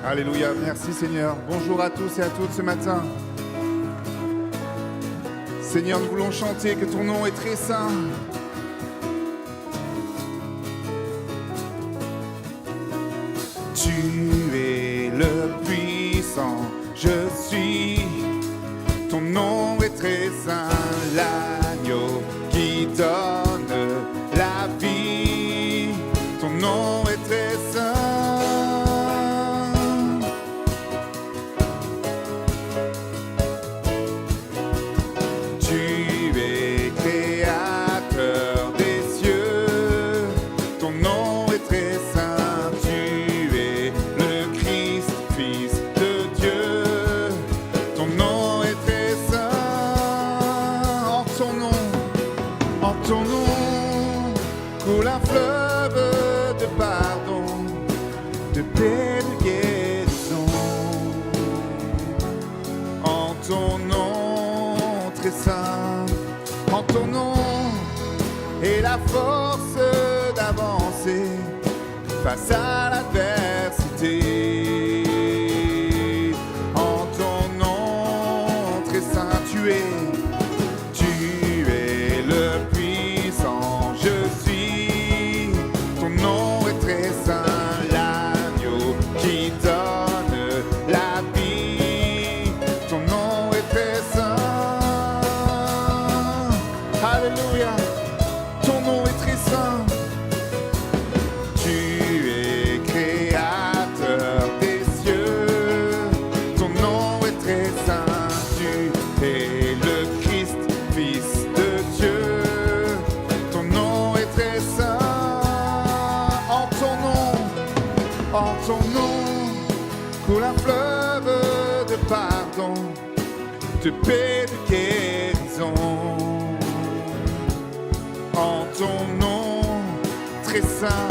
Alléluia, merci Seigneur. Bonjour à tous et à toutes ce matin. Seigneur, nous voulons chanter que ton nom est très saint. Tu es le puissant, je suis. Ton nom est très saint, l'agneau qui donne la vie. Ton nom est très saint. En ton nom et la force d'avancer face à l'adversité. En ton nom très saint, tu es le puissant, je suis. Ton nom est très saint, l'agneau qui donne la vie. Ton nom est très saint. Alléluia, ton nom est très saint. Tu es créateur des cieux. Ton nom est très saint. Tu es le Christ, Fils de Dieu. Ton nom est très saint. En ton nom, coule un fleuve de pardon, de paix, de guérison. En ton nom, très saint,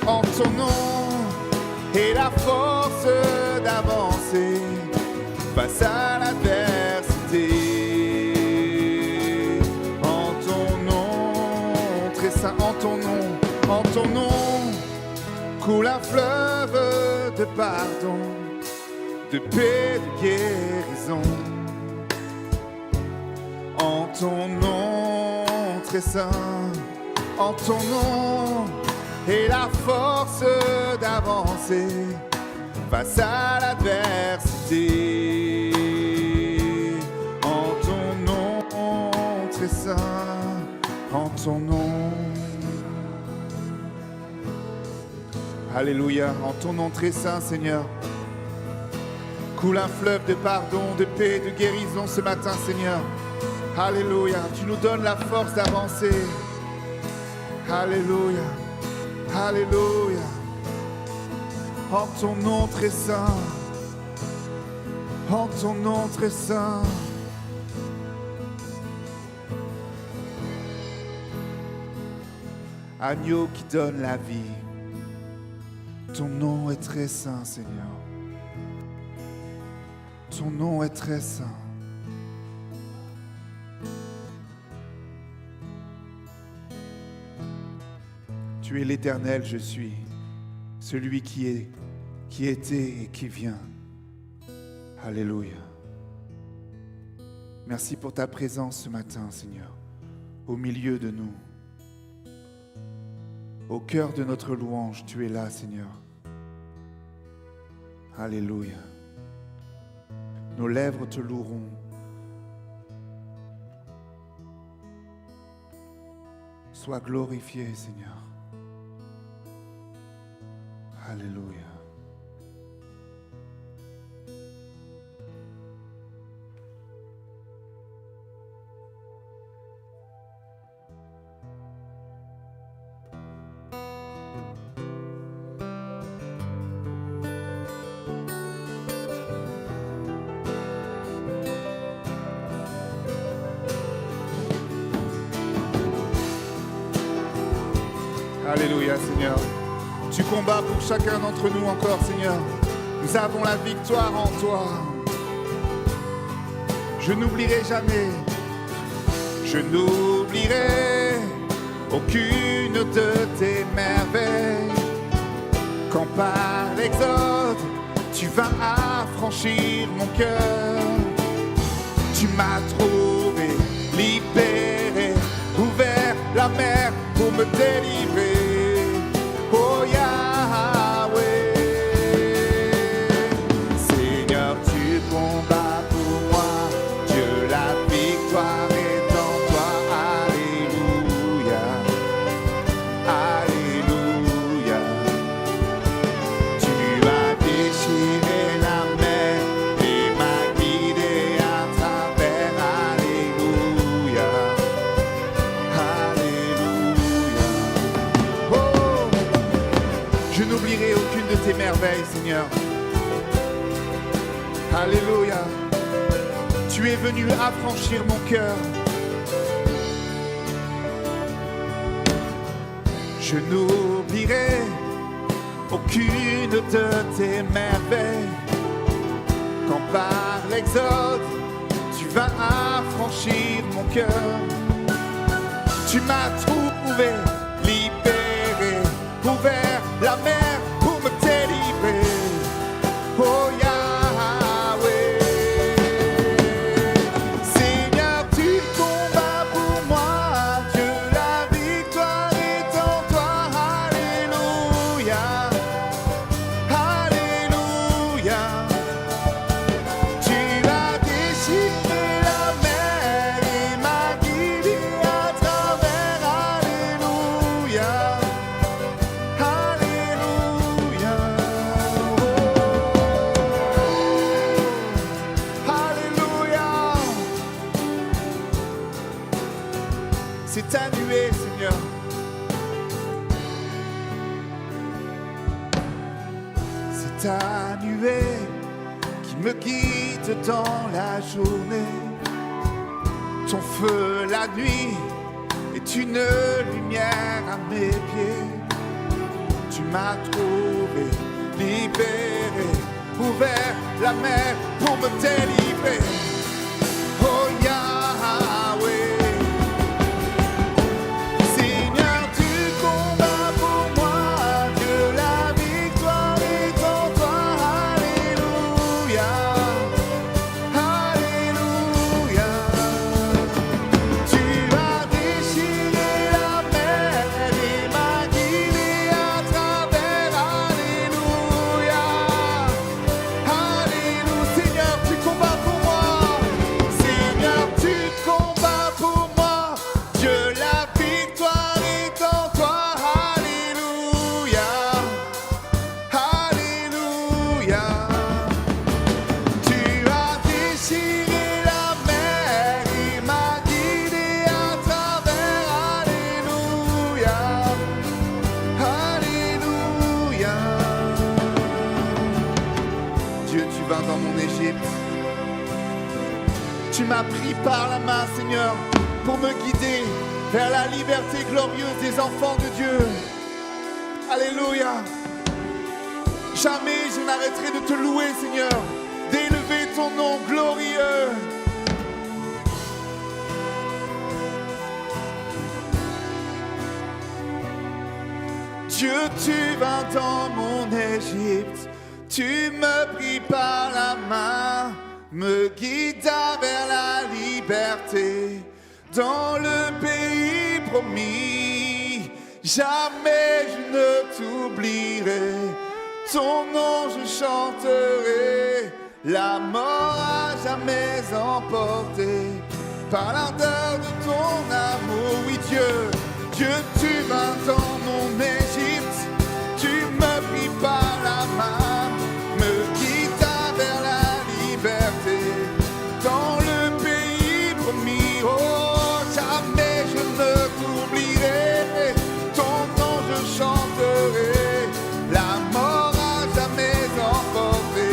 en ton nom, et la force d'avancer face à l'adversité. En ton nom, très saint, en ton nom, coule un fleuve de pardon, de paix, de guérison. En ton nom, très saint, en ton nom, et la force d'avancer face à l'adversité. En ton nom, très saint, en ton nom. Alléluia, en ton nom très saint, Seigneur. Coule un fleuve de pardon, de paix, de guérison ce matin, Seigneur. Alléluia, tu nous donnes la force d'avancer. Alléluia, alléluia. En ton nom très saint, en ton nom très saint. Agneau qui donne la vie. Ton nom est très saint, Seigneur. Ton nom est très saint. Tu es l'Éternel, je suis, celui qui est, qui était et qui vient. Alléluia. Merci pour ta présence ce matin, Seigneur, au milieu de nous. Au cœur de notre louange, tu es là, Seigneur. Alléluia. Nos lèvres te loueront. Sois glorifié, Seigneur. Alléluia. Alléluia, Seigneur. Tu combats pour chacun d'entre nous encore, Seigneur. Nous avons la victoire en toi. Je n'oublierai jamais, je n'oublierai aucune de tes merveilles. Quand par l'exode, tu vas affranchir mon cœur. Tu m'as trouvé, libéré, ouvert la mer pour me délivrer. Oh Yahweh, Seigneur, tu combats pour moi. Dieu, la victoire est en toi. Alléluia, Alléluia. Tu as déchiré la mer et m'as guidé à travers. Alléluia, Alléluia. Oh, je n'oublierai aucune de tes merveilles, Seigneur. Alléluia. Tu es venu affranchir mon cœur. Je n'oublierai aucune de tes merveilles. Quand par l'exode, tu vas affranchir mon cœur. Tu m'as trouvé, libéré, ouvert la mer pour me délivrer. Oh Yahweh, Seigneur, tu combats pour moi. Dieu, la victoire est en toi. Alléluia, Alléluia. Tu as déchiré la mer et m'as guidé à travers. Alléluia, Alléluia. Oh, Alléluia. C'est ta nuée, Seigneur. C'est ta nuée qui me guide dans la journée. Ton feu la nuit est une lumière à mes pieds. Tu m'as trouvé, libéré, ouvert la mer pour me délivrer. Oh Yahweh, Seigneur, tu combats pour moi. Dieu, la victoire est en toi. Alléluia, Alléluia. Tu as déchiré la mer et m'as guidé à travers. Alléluia, Alléluia. Seigneur, tu combats pour moi. Seigneur, tu combats pour moi. Dieu, la victoire est en toi. Alléluia, Alléluia. Tu as déchiré la mer et m'as guidé à travers. Alléluia, Alléluia. Dieu, tu vas dans mon Égypte. Tu m'as pris par la main, Seigneur, pour me guider vers la liberté glorieuse des enfants de Dieu. Alléluia. Jamais je n'arrêterai de te louer, Seigneur, d'élever ton nom glorieux. Dieu, tu vas dans mon Égypte, tu me pris par la main, me guida vers la liberté, dans le pays promis. Jamais je ne t'oublierai, ton nom je chanterai, la mort à jamais emporté, par l'ardeur de ton amour. Oui Dieu, Dieu, tu vas dans mon Égypte, tu me pris par la main, me guida vers la liberté, dans le pays promis. Oh, jamais je ne t'oublierai, ton nom je chanterai, la mort à jamais emporté,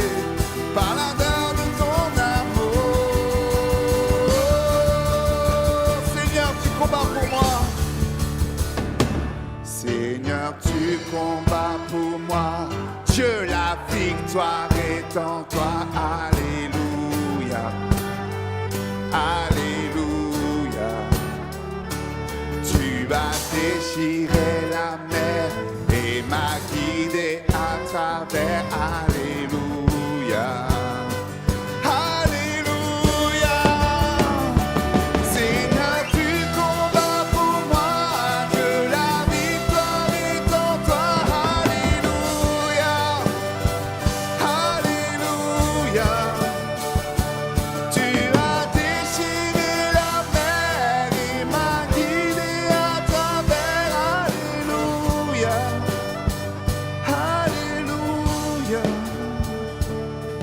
par l'ardeur de ton amour. Seigneur, tu combats pour moi. Seigneur, tu combats pour moi. Dieu, la victoire est en toi. Alléluia, Alléluia. Tu as déchiré la mer et m'as guidé à travers. Alléluia.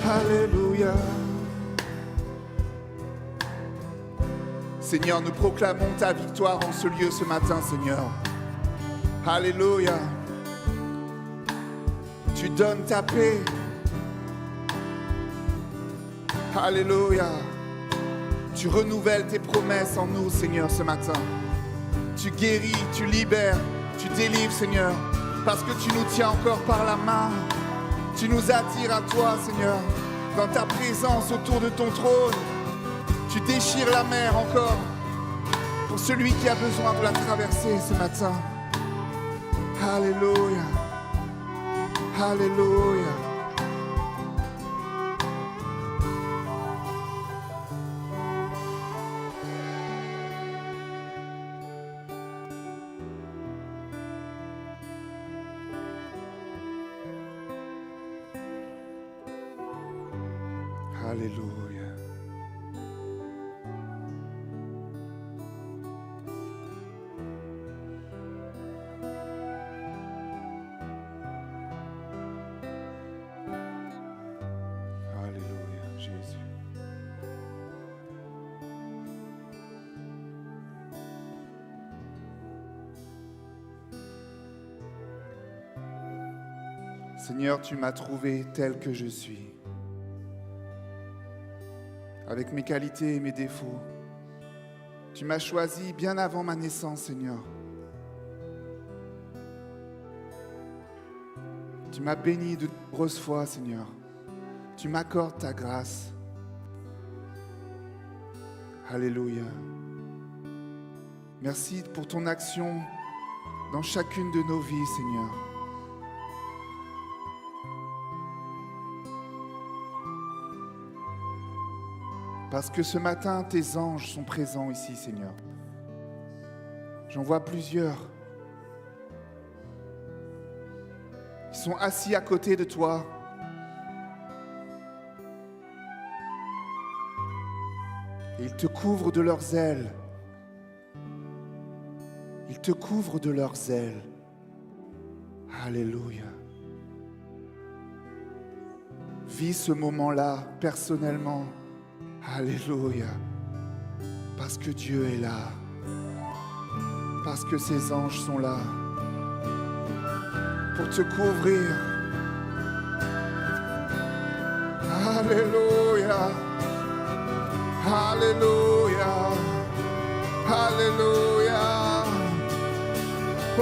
Alléluia. Seigneur, nous proclamons ta victoire en ce lieu ce matin, Seigneur. Alléluia. Tu donnes ta paix. Alléluia. Tu renouvelles tes promesses en nous, Seigneur, ce matin. Tu guéris, tu libères, tu délivres, Seigneur, parce que tu nous tiens encore par la main. Tu nous attires à toi, Seigneur, dans ta présence autour de ton trône. Tu déchires la mer encore pour celui qui a besoin de la traverser ce matin. Alléluia. Alléluia. Alléluia. Alléluia, Jésus. Seigneur, tu m'as trouvé tel que je suis, avec mes qualités et mes défauts. Tu m'as choisi bien avant ma naissance, Seigneur. Tu m'as béni de nombreuses fois, Seigneur. Tu m'accordes ta grâce. Alléluia. Merci pour ton action dans chacune de nos vies, Seigneur. Parce que ce matin, tes anges sont présents ici, Seigneur. J'en vois plusieurs. Ils sont assis à côté de toi. Et ils te couvrent de leurs ailes. Ils te couvrent de leurs ailes. Alléluia. Vis ce moment-là personnellement. Alléluia. Parce que Dieu est là. Parce que ses anges sont là. Pour te couvrir. Alléluia. Alléluia. Alléluia. Oh.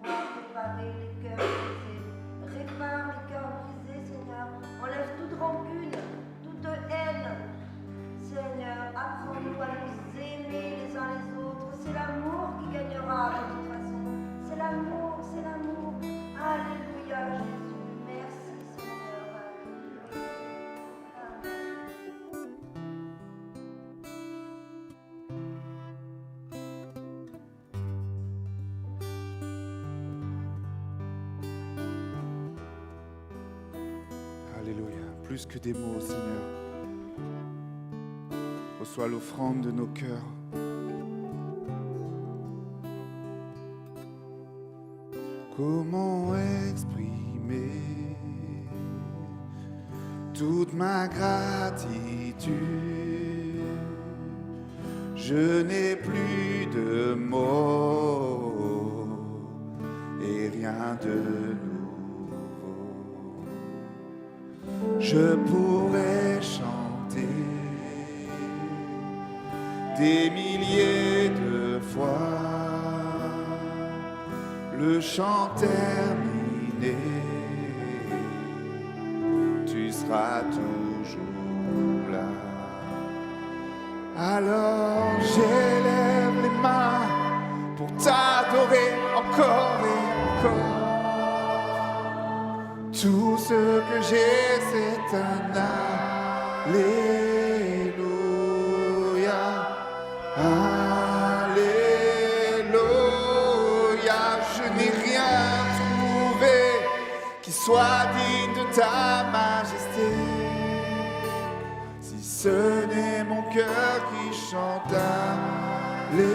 Réparer les cœurs brisés. Répare les cœurs brisés, Seigneur. Enlève toute rancune, toute haine. Seigneur, apprends-nous à nous aimer les uns les autres. C'est l'amour qui gagnera de toute façon. C'est l'amour, c'est l'amour. Alléluia, Jésus. Merci, Seigneur. Alléluia. Plus que des mots, Seigneur. Reçois l'offrande de nos cœurs. Comment exprimer toute ma gratitude? Je n'ai plus de mots et rien de nouveau. Je pourrais chanter des milliers de fois le chant terminé, tu seras toujours là. Alors j'élève les mains encore et encore. Tout ce que j'ai, c'est un Alléluia. Alléluia. Je n'ai rien trouvé qui soit digne de ta majesté. Si ce n'est mon cœur qui chante Alléluia.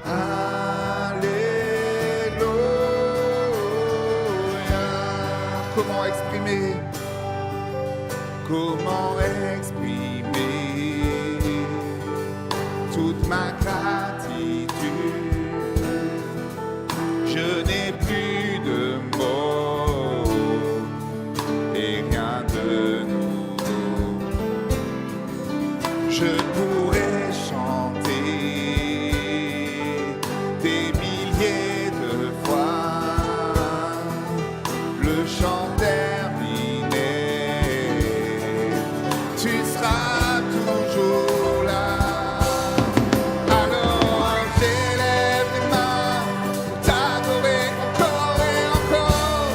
Alléluia. Comment exprimer toute ma gratitude? Je n'ai plus de mots et rien de nouveau. Je pourrais chanter des milliers de fois le chant terminé. Tu seras toujours là. Alors j'élève les mains pour t'adorer encore et encore.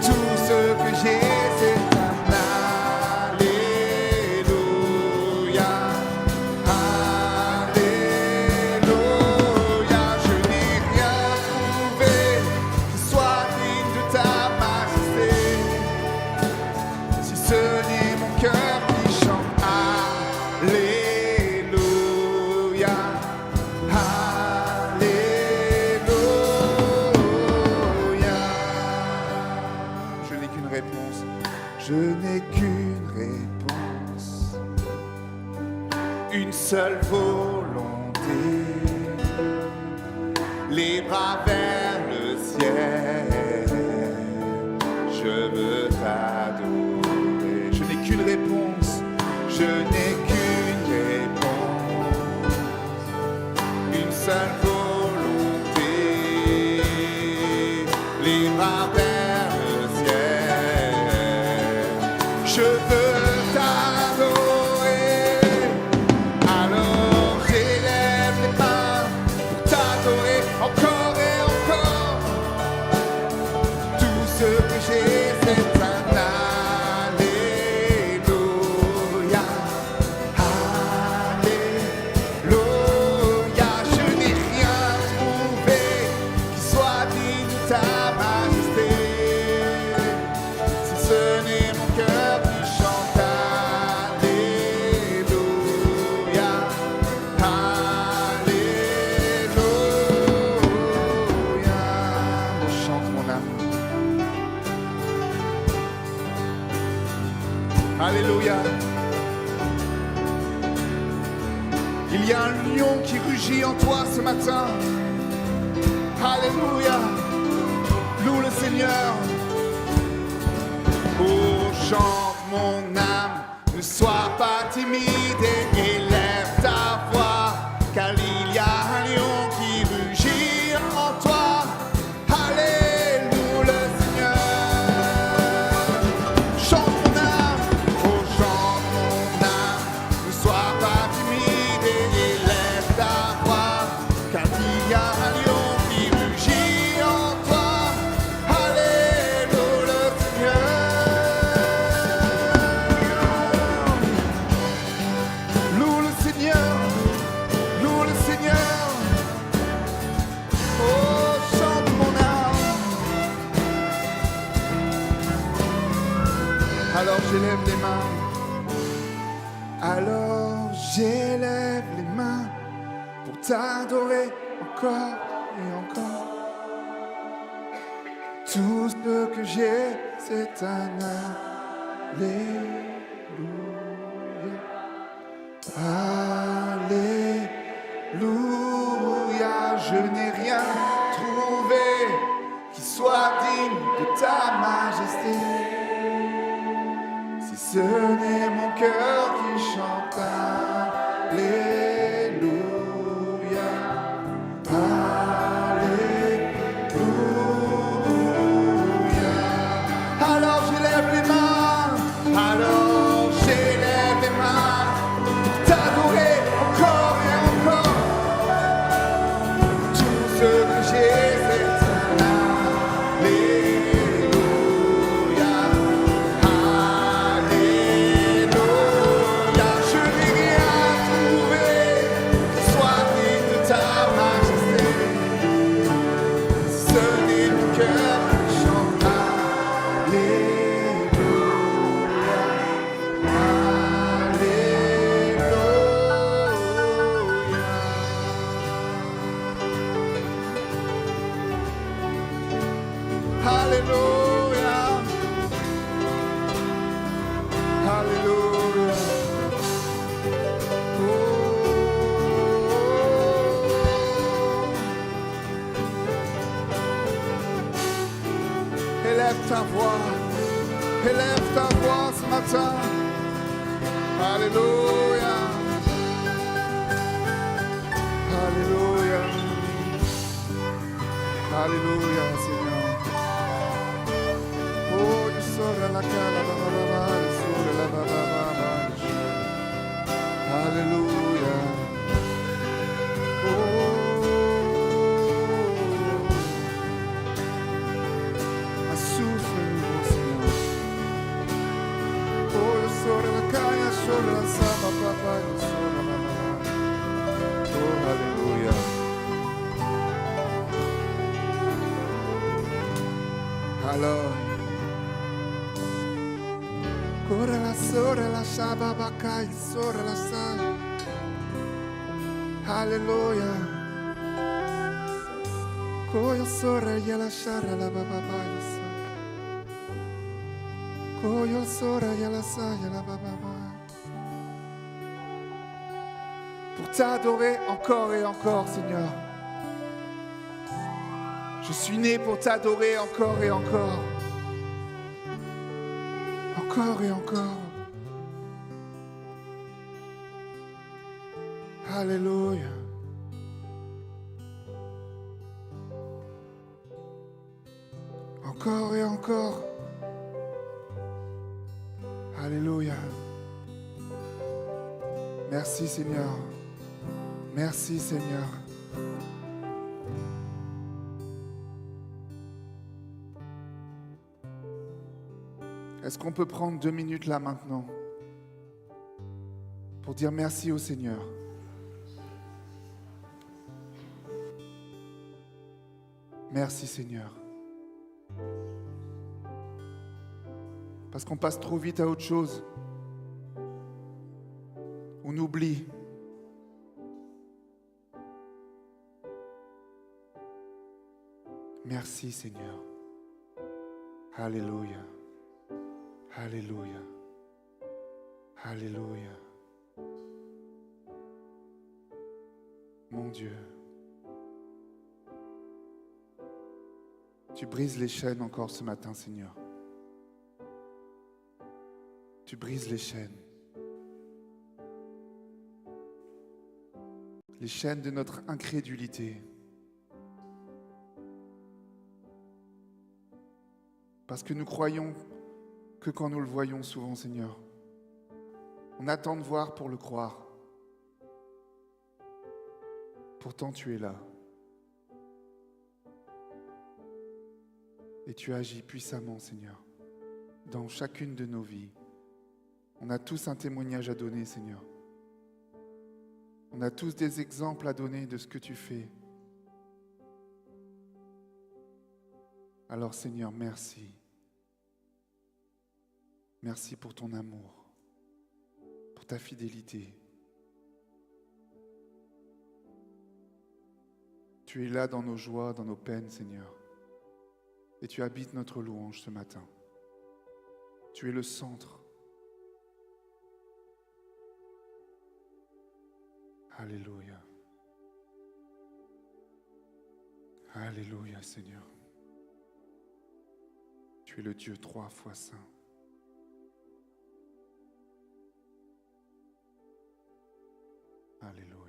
Tout ce que j'ai, c'est un Alléluia. Alléluia. Je n'ai rien trouvé qui soit digne de ta majesté. Si ce n'est mon cœur qui chante Alléluia. Alléluia. Je n'ai qu'une réponse. Je n'ai qu'une réponse. Une seule volonté. Les bras vers le ciel. Je veux t'adorer. Je n'ai qu'une réponse. Je n'ai qu'une réponse. Une seule volonté. Les bras vers le ciel. Je veux t'adorer. Alors j'élève les mains pour t'adorer encore et encore. Tout ce que j'ai, c'est un Alléluia. Alléluia. Je n'ai rien trouvé qui soit digne de ta majesté. Si ce n'est mon cœur qui chante Alléluia. Alléluia. Oh, chante mon âme. Alléluia. Il y a un lion qui rugit en toi ce matin. Alléluia. Loue le Seigneur. Oh, chante mon âme, ne sois pas timide et élève ta voix, car il y a un lion qui rugit en toi. Alléluia le Seigneur. Chante mon âme, oh chante mon âme, ne sois pas timide et élève ta voix, car il y a un lion qui rugit en toi. Alléluia le Seigneur. Loue le Seigneur, loue le Seigneur. Oh, chante mon âme. Alors j'élève les mains. Alors j'élève les mains pour t'adorer encore et encore. Tout ce que j'ai, c'est un Alléluia. Alléluia. Je n'ai rien trouvé qui soit digne de ta majesté. Si ce n'est mon cœur qui chante Alléluia. Alléluia. Alors j'élève les mains. Alors j'élève les mains pour t'adorer encore et encore. ta voix. Élève ta voix ce matin. Alléluia. Alléluia. Alléluia, Seigneur. Oh, il sort à la cala, il sort à la baba. Alléluia. Un souffle nouveau, Seigneur. Oh, il sort à la cala, il sort à la saba, papa, il sort à la baba. Oh, alléluia. Alors, corre la sora la shababaka, il sora la sa. Alléluia. Koyo sora ya la shara la bababa ya sa. Koyo sora ya la sa ya la bababa. Pour t'adorer encore et encore, Seigneur. Je suis né pour t'adorer encore et encore. Encore et encore. Alléluia. Encore et encore. Alléluia. Merci Seigneur. Merci Seigneur. Est-ce qu'on peut prendre 2 minutes là maintenant pour dire merci au Seigneur? Merci Seigneur. Parce qu'on passe trop vite à autre chose. On oublie. Merci Seigneur. Alléluia. Alléluia. Alléluia. Mon Dieu. Tu brises les chaînes encore ce matin, Seigneur. Tu brises les chaînes. Les chaînes de notre incrédulité. Parce que nous croyons que quand nous le voyons souvent, Seigneur. On attend de voir pour le croire. Pourtant, tu es là. Et tu agis puissamment, Seigneur, dans chacune de nos vies. On a tous un témoignage à donner, Seigneur. On a tous des exemples à donner de ce que tu fais. Alors, Seigneur, merci. Merci pour ton amour, pour ta fidélité. Tu es là dans nos joies, dans nos peines, Seigneur. Et tu habites notre louange ce matin. Tu es le centre. Alléluia. Alléluia, Seigneur. Tu es le Dieu 3 fois saint. Alléluia.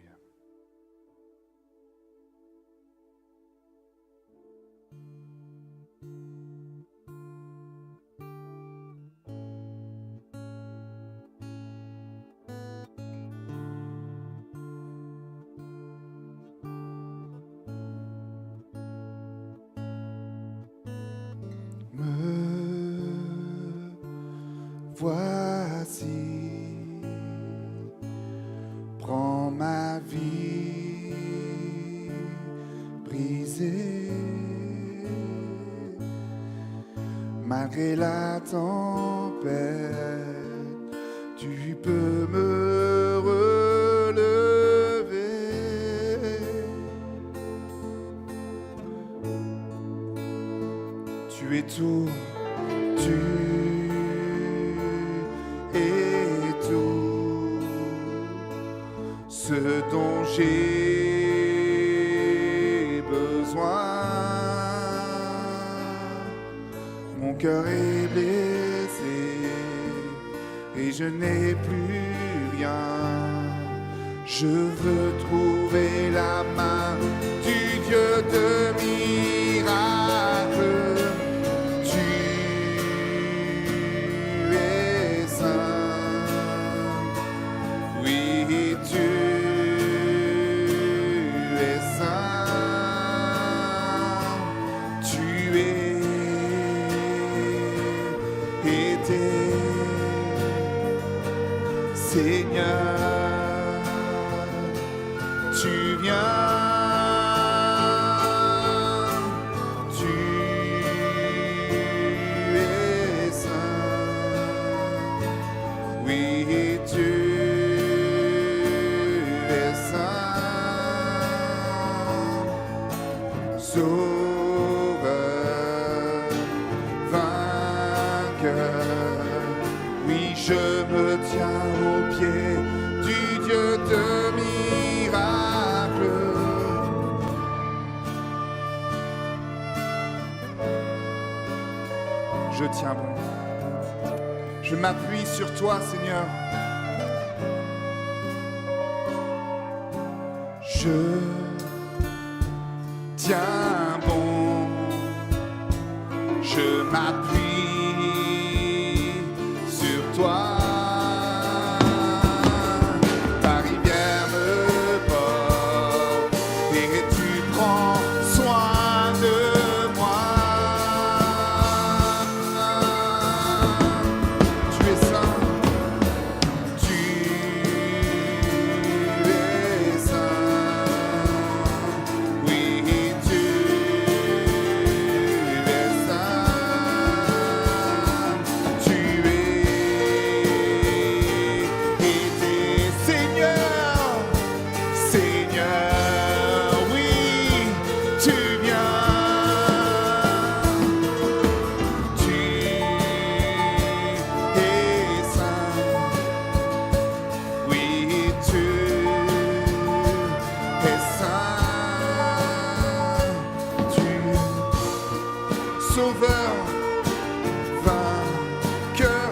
Voici, prends ma vie brisée, malgré la tempête, tu peux me relever. Tu es tout, ce dont j'ai besoin. Mon cœur est blessé et je n'ai plus rien. Je veux trouver la main du Dieu de miracles. Tu es saint, oui, tu es saint, tu es Seigneur. Tu viens, tu es saint, oui, tu es saint, sauveur, vainqueur, oui, je me tiens aux pieds du Dieu de miracles. Je tiens bon. Je m'appuie sur toi, Seigneur. Je tiens bon. Je m'appuie sur toi. Ta rivière me porte et tu prends soin de moi. Tu es saint, tu es saint, oui, tu es saint, tu es Seigneur, Seigneur, oui, tu viens, tu es saint, oui, tu es saint, tu sauveur, vainqueur,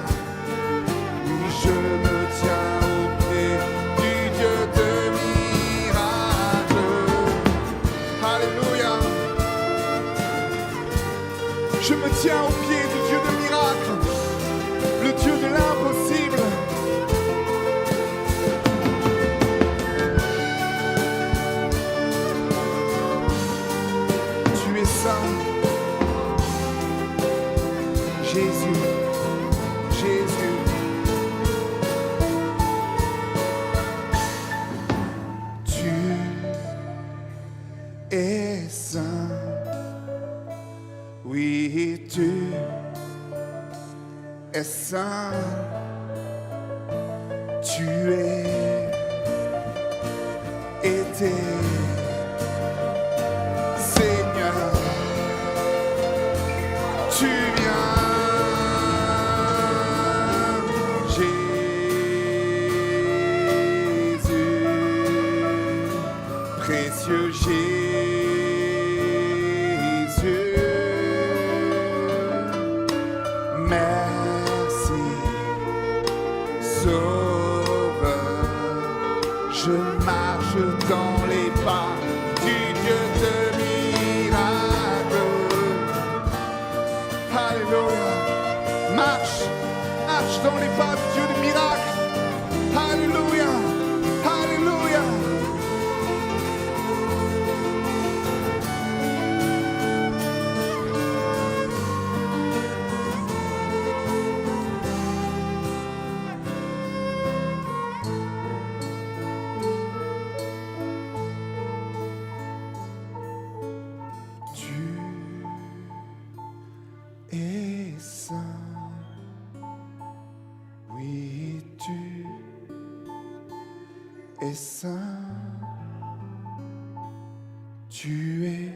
oui, je me tiens au pied du Dieu de miracles. Alléluia. Je me tiens au pied du Dieu de miracles, le Dieu de l'impossible. Tu es saint, Jésus, Jésus. Tu es saint, oui, tu es saint, tu es été Seigneur, tu viens, Jésus, précieux Jésus, merci, Sauveur, je marche dans les pas du Dieu de miracles. Alléluia. Marche, marche dans les pas du Dieu de miracles. Alléluia, alléluia. Tu es saint, oui, tu es saint, tu es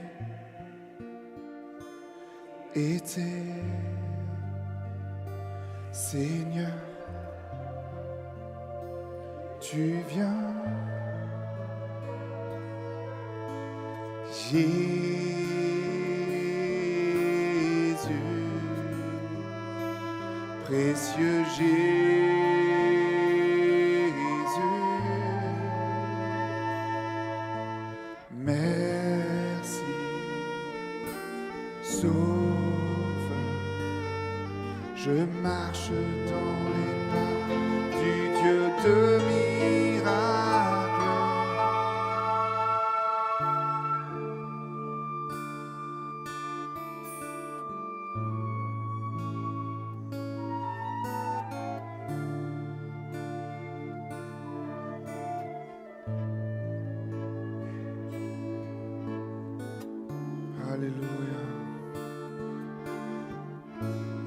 été Seigneur, tu viens, Jésus, précieux Jésus. Merci, Sauveur, je marche dans les pas du Dieu de miracles. Alléluia.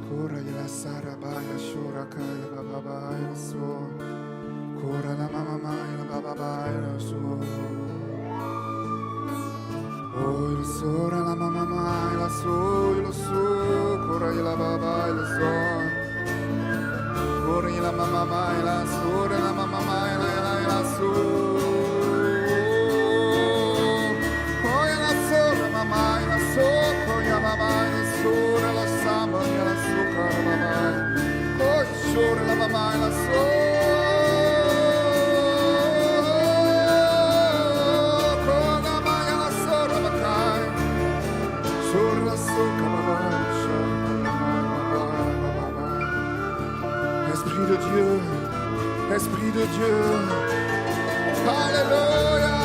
Koraya sarabaya shorakaya bababaya so. Korana mamamaya bababaya so. Oh, il sora la mamamaya so, il so. Koraya la babaya so. Koraya la mamamaya so, la mamamaya la so. Mamãe, la soco, ya mamãe, la sura, la samba, ya la suca, la mamãe. Oi, chora, la mamãe, la soco, la mamãe, la sura, la cai. Chora, la suca, mamãe, chora, la mamãe. Esprit de Dieu, Esprit de Dieu. Alléluia.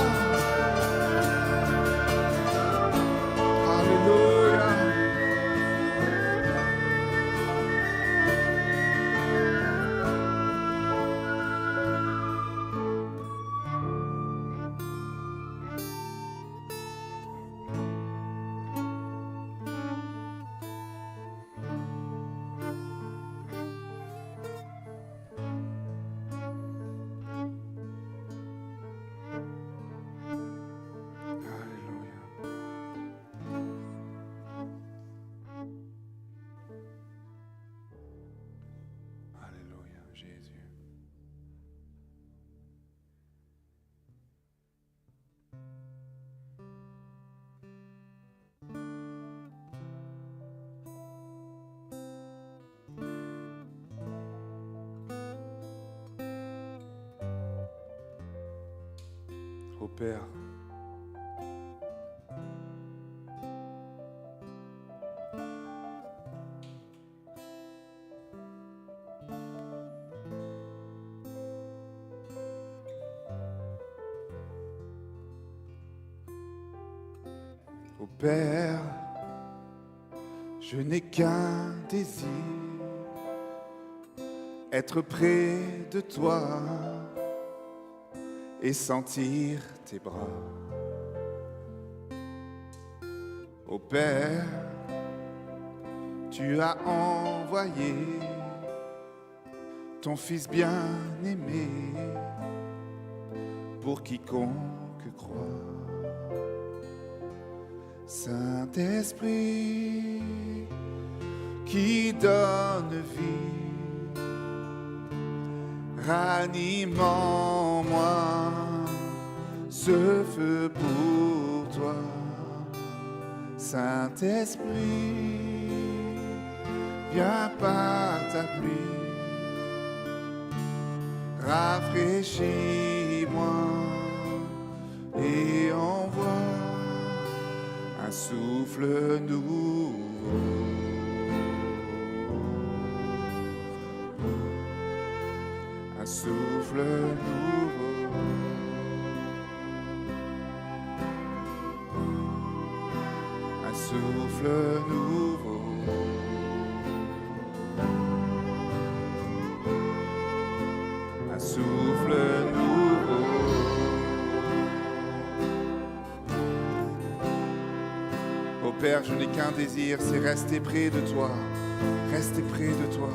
Ô Père, ô Père, je n'ai qu'un désir, être près de toi et sentir tes bras. Ô Père, tu as envoyé ton Fils bien-aimé pour quiconque croit. Saint-Esprit qui donne vie, ranime en moi ce feu pour toi. Saint-Esprit, viens par ta pluie, rafraîchis-moi et envoie un souffle nouveau. Un souffle nouveau. Un souffle nouveau. Un souffle nouveau. Ô Père, je n'ai qu'un désir, c'est rester près de toi. Rester près de toi.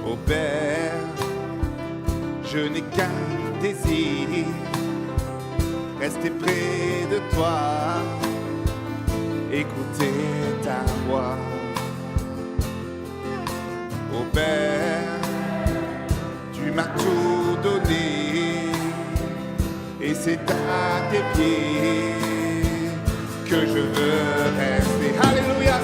Ô Père, je n'ai qu'un désir, rester près de toi, écouter ta voix. Ô Père, tu m'as tout donné, et c'est à tes pieds que je veux rester. Alléluia.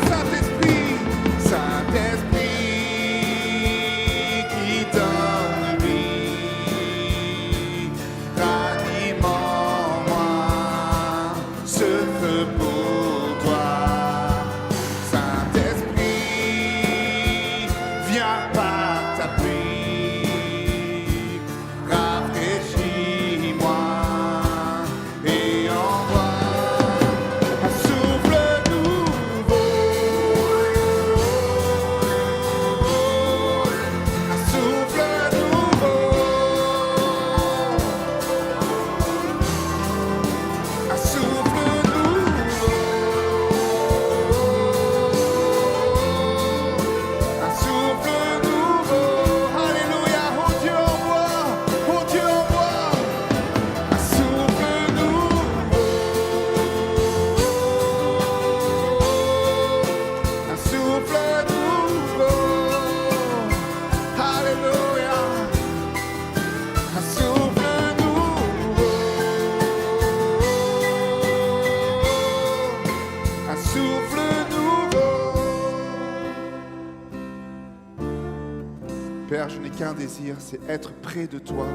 Père, je n'ai qu'un désir, c'est être près de toi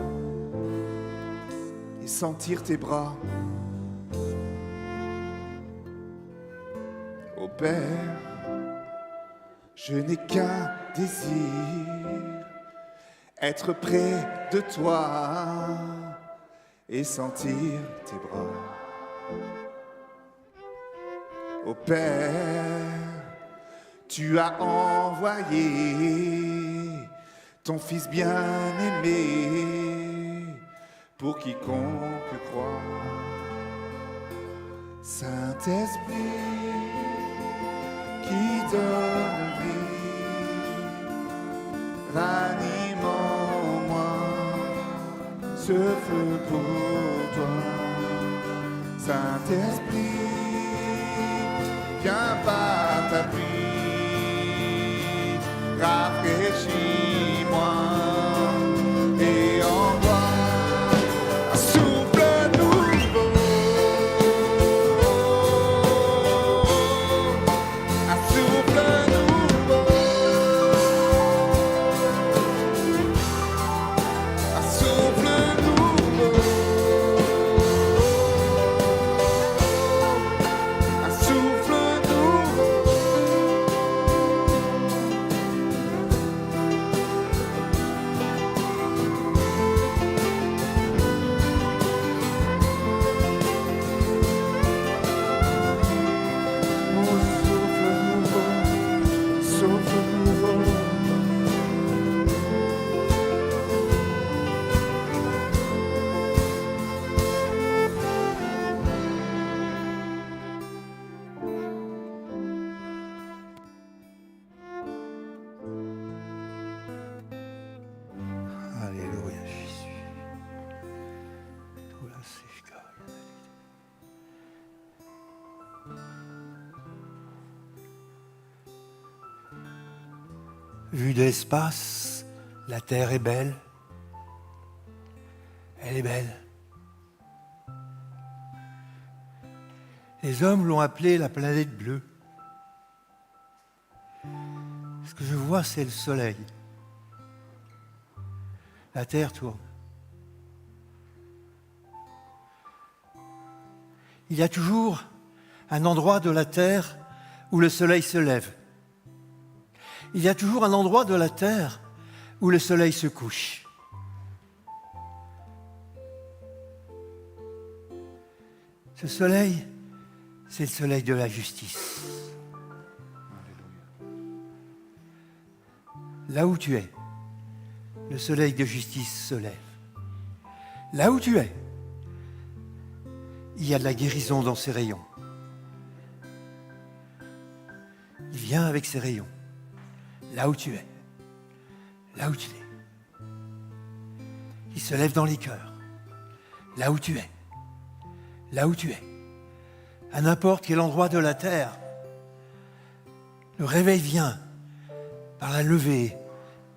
et sentir tes bras. Ô Père, je n'ai qu'un désir, être près de toi et sentir tes bras. Ô Père, tu as envoyé ton Fils bien-aimé pour quiconque croit. Saint-Esprit qui donne vie, ranime en moi ce feu pour toi. Saint-Esprit, viens par ta pluie, rafraîchis-moi et envoie un souffle nouveau, un souffle nouveau, un souffle nouveau, un souffle nouveau. Souffle nouveau. Alléluia, Jésus. Tout là, c'est Vue de l'espace, la Terre est belle. Elle est belle. Les hommes l'ont appelée la planète bleue. Ce que je vois, c'est le soleil. La Terre tourne. Il y a toujours un endroit de la Terre où le soleil se lève. Il y a toujours un endroit de la Terre où le soleil se couche. Ce soleil, c'est le soleil de la justice. Là où tu es, le soleil de justice se lève. Là où tu es, il y a de la guérison dans ses rayons. Il vient avec ses rayons. Là où tu es, là où tu es. Il se lève dans les cœurs. Là où tu es, là où tu es. À n'importe quel endroit de la terre, le réveil vient par la levée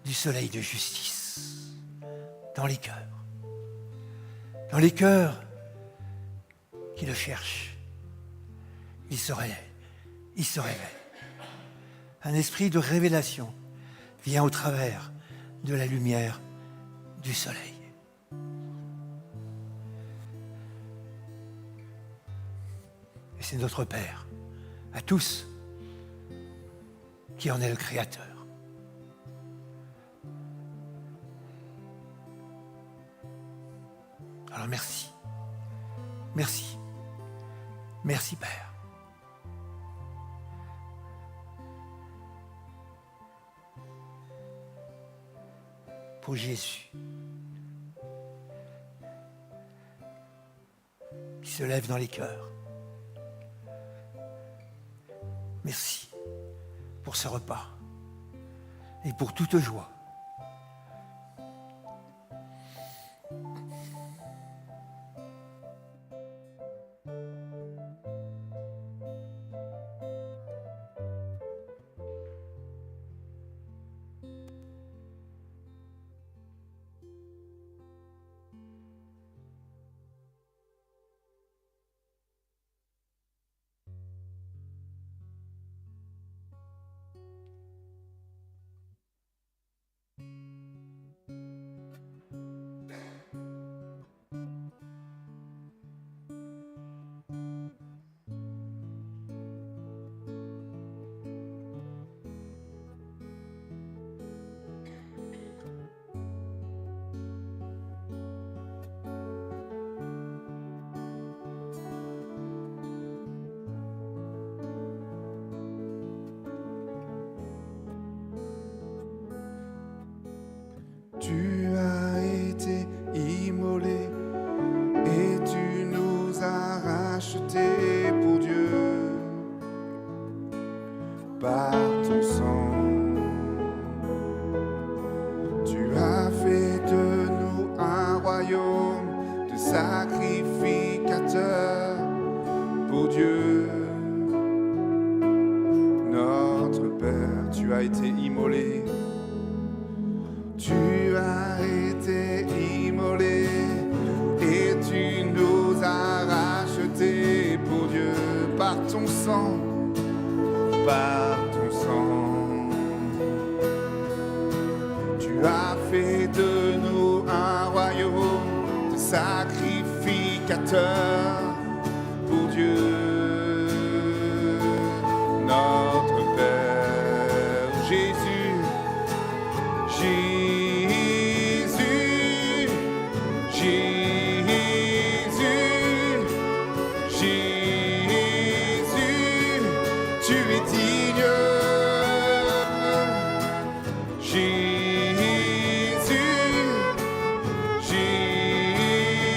du soleil de justice dans les cœurs. Dans les cœurs qui le cherchent. Il se réveille. Il se réveille. Un esprit de révélation vient au travers de la lumière du soleil. Et c'est notre Père, à tous, qui en est le Créateur. Alors merci. Merci. Merci Père. Pour Jésus, qui se lève dans les cœurs. Merci pour ce repas et pour toute joie. as été immolé. Tu as été immolé et tu nous as rachetés pour Dieu par ton sang, par ton sang. Tu as fait de nous un royaume de sacrificateurs pour Dieu, notre Père. Jésus, Jésus, Jésus, Jésus, tu es digne. Jésus, Jésus,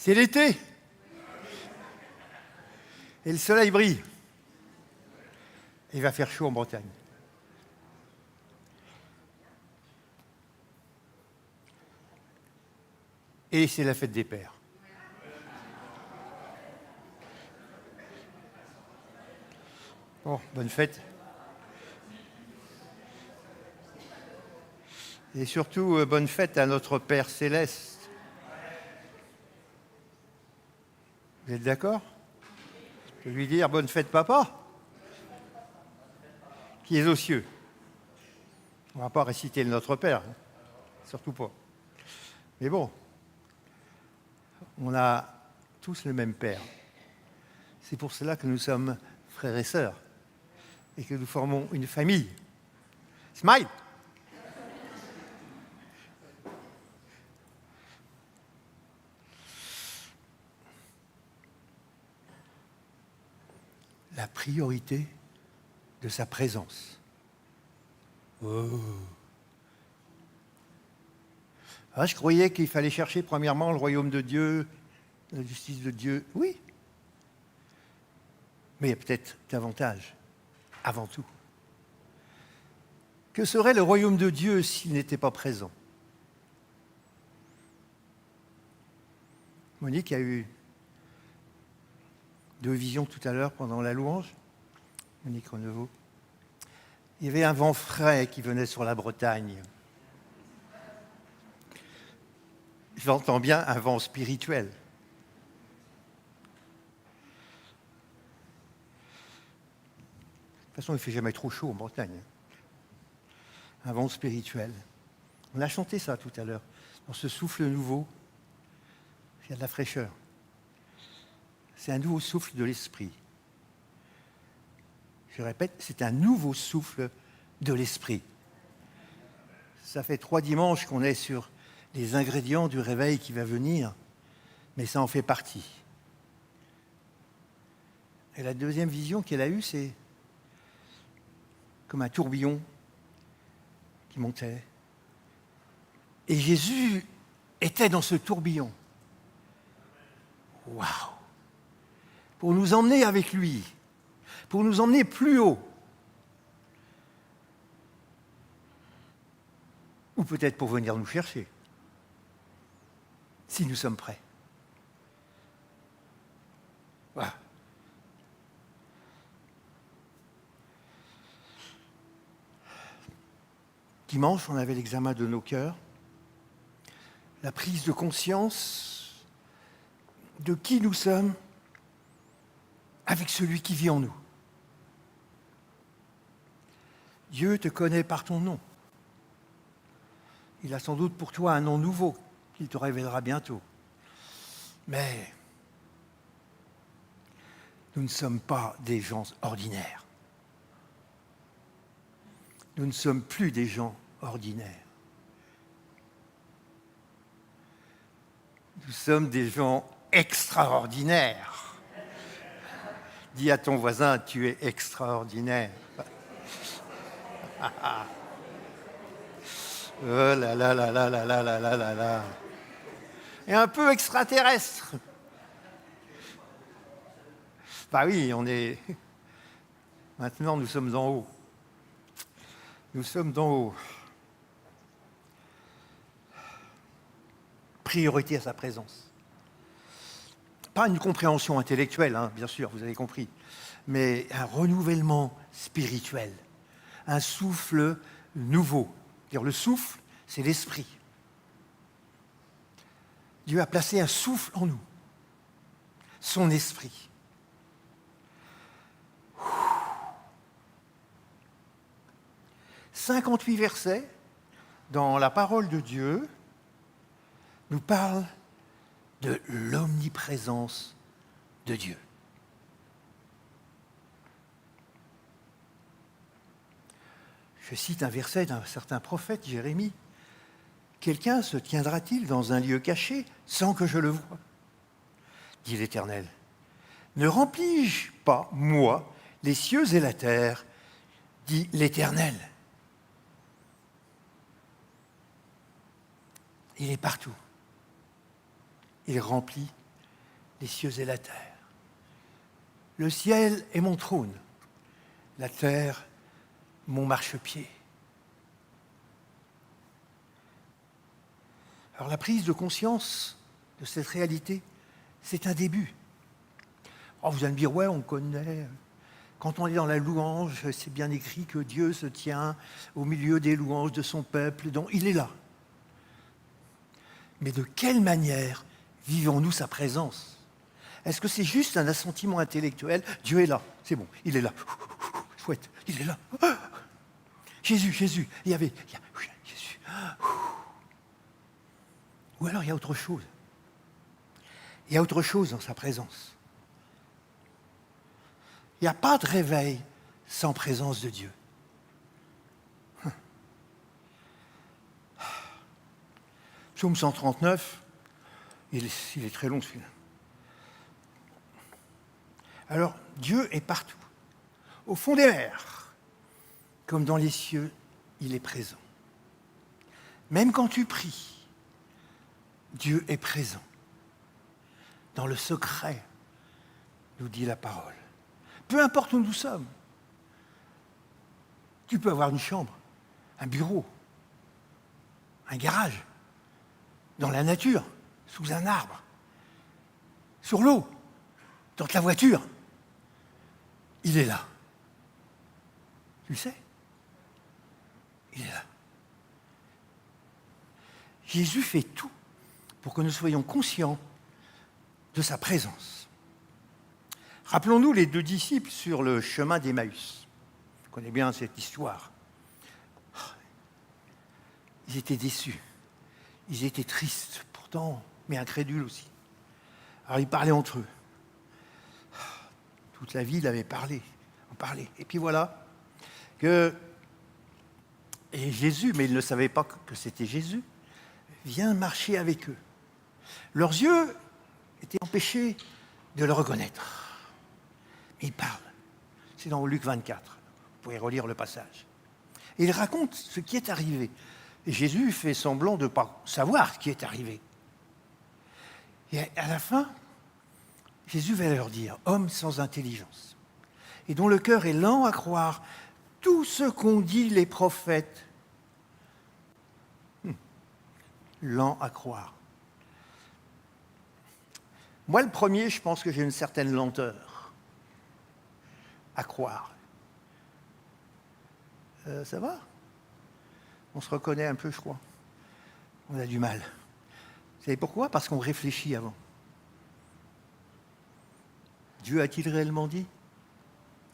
C'est l'été. Et le soleil brille. Il va faire chaud en Bretagne. Et c'est la fête des pères. Bon, bonne fête. Et surtout, bonne fête à notre Père Céleste. Vous êtes d'accord? Je peux lui dire bonne fête, papa, qui est aux cieux. On ne va pas réciter le Notre Père, hein. Surtout pas. Mais bon, on a tous le même Père. C'est pour cela que nous sommes frères et sœurs et que nous formons une famille. Smile! La priorité de sa présence. Oh. Ah, je croyais qu'il fallait chercher premièrement le royaume de Dieu, la justice de Dieu. Oui. Mais il y a peut-être davantage, avant tout. Que serait le royaume de Dieu s'il n'était pas présent? Monique a eu 2 visions tout à l'heure pendant la louange. Monique Renevaux. Il y avait un vent frais qui venait sur la Bretagne. J'entends bien un vent spirituel. De toute façon, il ne fait jamais trop chaud en Bretagne. Un vent spirituel. On a chanté ça tout à l'heure. Dans ce souffle nouveau, il y a de la fraîcheur. C'est un nouveau souffle de l'esprit. Je répète, c'est un nouveau souffle de l'esprit. Ça fait 3 dimanches qu'on est sur les ingrédients du réveil qui va venir, mais ça en fait partie. Et la deuxième vision qu'elle a eue, c'est comme un tourbillon qui montait. Et Jésus était dans ce tourbillon. Waouh! Pour nous emmener avec lui, pour nous emmener plus haut. Ou peut-être pour venir nous chercher. si nous sommes prêts. Voilà. Dimanche, on avait l'examen de nos cœurs, la prise de conscience de qui nous sommes avec celui qui vit en nous. Dieu te connaît par ton nom. Il a sans doute pour toi un nom nouveau qu'il te révélera bientôt. Mais nous ne sommes pas des gens ordinaires. Nous ne sommes plus des gens ordinaires. Nous sommes des gens extraordinaires. Dis à ton voisin, tu es extraordinaire. Oh là là là là là là là là là là. Et un peu extraterrestre. Bah oui, on est... Maintenant, nous sommes en haut. Nous sommes d'en haut. Priorité à sa présence. Pas une compréhension intellectuelle, hein, bien sûr, vous avez compris, mais un renouvellement spirituel, un souffle nouveau. C'est-à-dire, le souffle, c'est l'esprit. Dieu a placé un souffle en nous, son esprit. 58 versets dans la parole de Dieu nous parlent de l'omniprésence de Dieu. Je cite un verset d'un certain prophète, Jérémie. « Quelqu'un se tiendra-t-il dans un lieu caché sans que je le voie ? Dit l'Éternel. Ne remplis-je pas, moi, les cieux et la terre, dit l'Éternel. » Il est partout. Il remplit les cieux et la terre. Le ciel est mon trône, la terre mon marchepied. Alors la prise de conscience de cette réalité, c'est un début. Oh, vous allez me dire, ouais, on connaît. Quand on est dans la louange, c'est bien écrit que Dieu se tient au milieu des louanges de son peuple, donc il est là. Mais de quelle manière vivons-nous sa présence ? Est-ce que c'est juste un assentiment intellectuel ? Dieu est là, c'est bon, il est là. Chouette, il est là. Jésus, Jésus, Jésus. Ou alors il y a autre chose. Il y a autre chose dans sa présence. Il n'y a pas de réveil sans présence de Dieu. Psaume 139, il est très long celui-là. Alors, Dieu est partout. Au fond des mers, comme dans les cieux, il est présent. Même quand tu pries, Dieu est présent. Dans le secret, nous dit la parole. Peu importe où nous sommes. Tu peux avoir une chambre, un bureau, un garage, dans la nature, sous un arbre, sur l'eau, dans ta voiture. Il est là. Tu le sais ? Il est là. Jésus fait tout pour que nous soyons conscients de sa présence. Rappelons-nous les deux disciples sur le chemin d'Emmaüs. On connaît bien cette histoire. Ils étaient déçus. Ils étaient tristes, pourtant, mais incrédules aussi. Alors ils parlaient entre eux. Toute la ville avait parlé, en parlait. Et puis voilà, que et Jésus, mais ils ne savaient pas que c'était Jésus, vient marcher avec eux. Leurs yeux étaient empêchés de le reconnaître. Mais il parle. C'est dans Luc 24. Vous pouvez relire le passage. Et il raconte ce qui est arrivé. Et Jésus fait semblant de ne pas savoir ce qui est arrivé. Et à la fin, Jésus va leur dire, homme sans intelligence, et dont le cœur est lent à croire tout ce qu'ont dit les prophètes. Lent à croire. Moi, le premier, je pense que j'ai une certaine lenteur à croire. Ça va? On se reconnaît un peu, je crois. On a du mal. Vous savez pourquoi? Parce qu'on réfléchit avant. Dieu a-t-il réellement dit?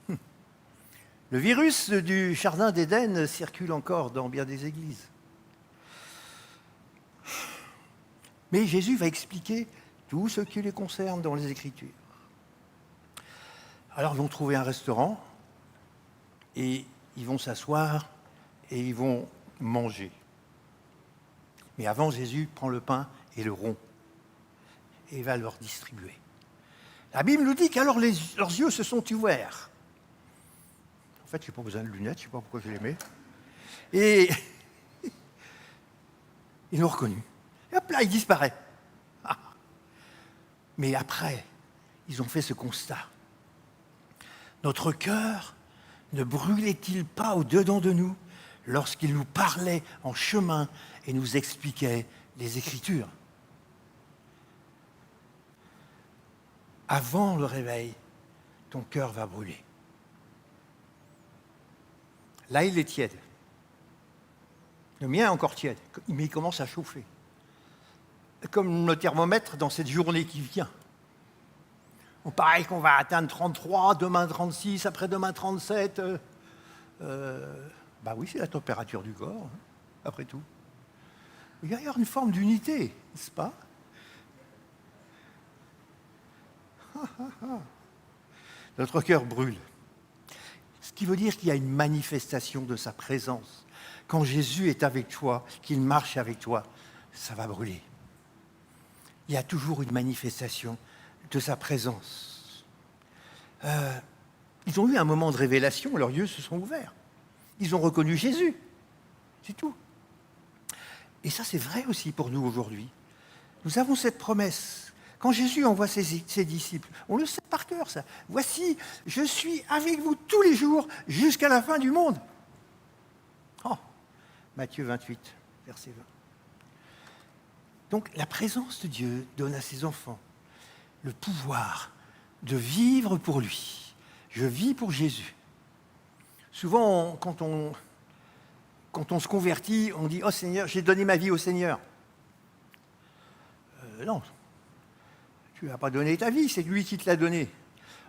Le virus du jardin d'Éden circule encore dans bien des églises. Mais Jésus va expliquer tout ce qui les concerne dans les Écritures. Alors ils vont trouver un restaurant et ils vont s'asseoir et ils vont manger. Mais avant, Jésus prend le pain et le rompt et va leur distribuer. La Bible nous dit qu'alors leurs yeux se sont ouverts. En fait, je n'ai pas besoin de lunettes, je ne sais pas pourquoi je les mets. Et ils l'ont reconnu. Et hop là, il disparaît. Ah. Mais après, ils ont fait ce constat. Notre cœur ne brûlait-il pas au-dedans de nous lorsqu'il nous parlait en chemin et nous expliquait les Écritures? Avant le réveil, ton cœur va brûler. Là, il est tiède. Le mien est encore tiède, mais il commence à chauffer. Comme le thermomètre dans cette journée qui vient. On paraît qu'on va atteindre 33, demain 36, après-demain 37. Bah oui, c'est la température du corps, hein, après tout. Il va y avoir une forme d'unité, n'est-ce pas? Notre cœur brûle. Ce qui veut dire qu'il y a une manifestation de sa présence. Quand Jésus est avec toi, qu'il marche avec toi, ça va brûler. Il y a toujours une manifestation de sa présence. Ils ont eu un moment de révélation, leurs yeux se sont ouverts. Ils ont reconnu Jésus. C'est tout. Et ça, c'est vrai aussi pour nous aujourd'hui. Nous avons cette promesse. Quand Jésus envoie ses disciples, on le sait par cœur, ça. Voici, je suis avec vous tous les jours jusqu'à la fin du monde. Oh, Matthieu 28, verset 20. Donc, la présence de Dieu donne à ses enfants le pouvoir de vivre pour lui. Je vis pour Jésus. Souvent, quand on se convertit, on dit « Oh Seigneur, j'ai donné ma vie au Seigneur ». Non, tu n'as pas donné ta vie, c'est lui qui te l'a donnée.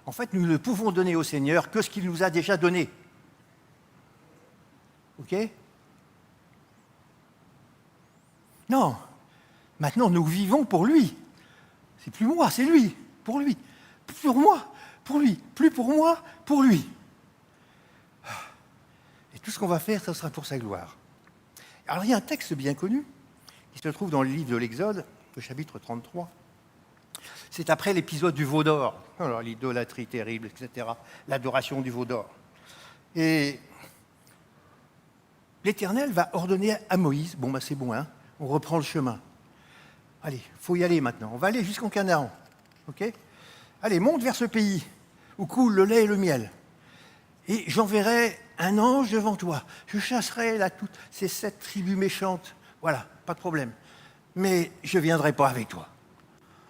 En fait, nous ne pouvons donner au Seigneur que ce qu'il nous a déjà donné. Ok? Non, maintenant nous vivons pour lui. C'est plus moi, c'est lui, pour lui. Plus pour moi, pour lui. Plus pour moi, pour lui. Et tout ce qu'on va faire, ça sera pour sa gloire. Alors il y a un texte bien connu qui se trouve dans le livre de l'Exode, le chapitre 33. C'est après l'épisode du veau d'or. Alors l'idolâtrie terrible, etc. L'adoration du veau d'or. Et l'Éternel va ordonner à Moïse, bon, c'est bon, hein, on reprend le chemin. Allez, il faut y aller maintenant. On va aller jusqu'en Canaan. Ok ? Allez, monte vers ce pays où coule le lait et le miel. Et j'enverrai un ange devant toi. Je chasserai là toutes ces 7 tribus méchantes. Voilà, pas de problème. Mais je ne viendrai pas avec toi.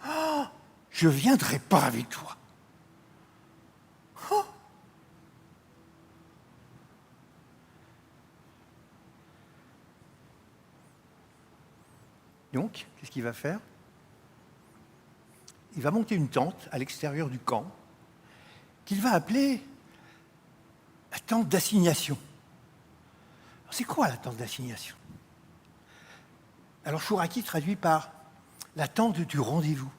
Oh, je ne viendrai pas avec toi. Oh. Donc, qu'est-ce qu'il va faire? Il va monter une tente à l'extérieur du camp qu'il va appeler la tente d'assignation. C'est quoi la tente d'assignation? Alors Chouraki traduit par la tente du rendez-vous.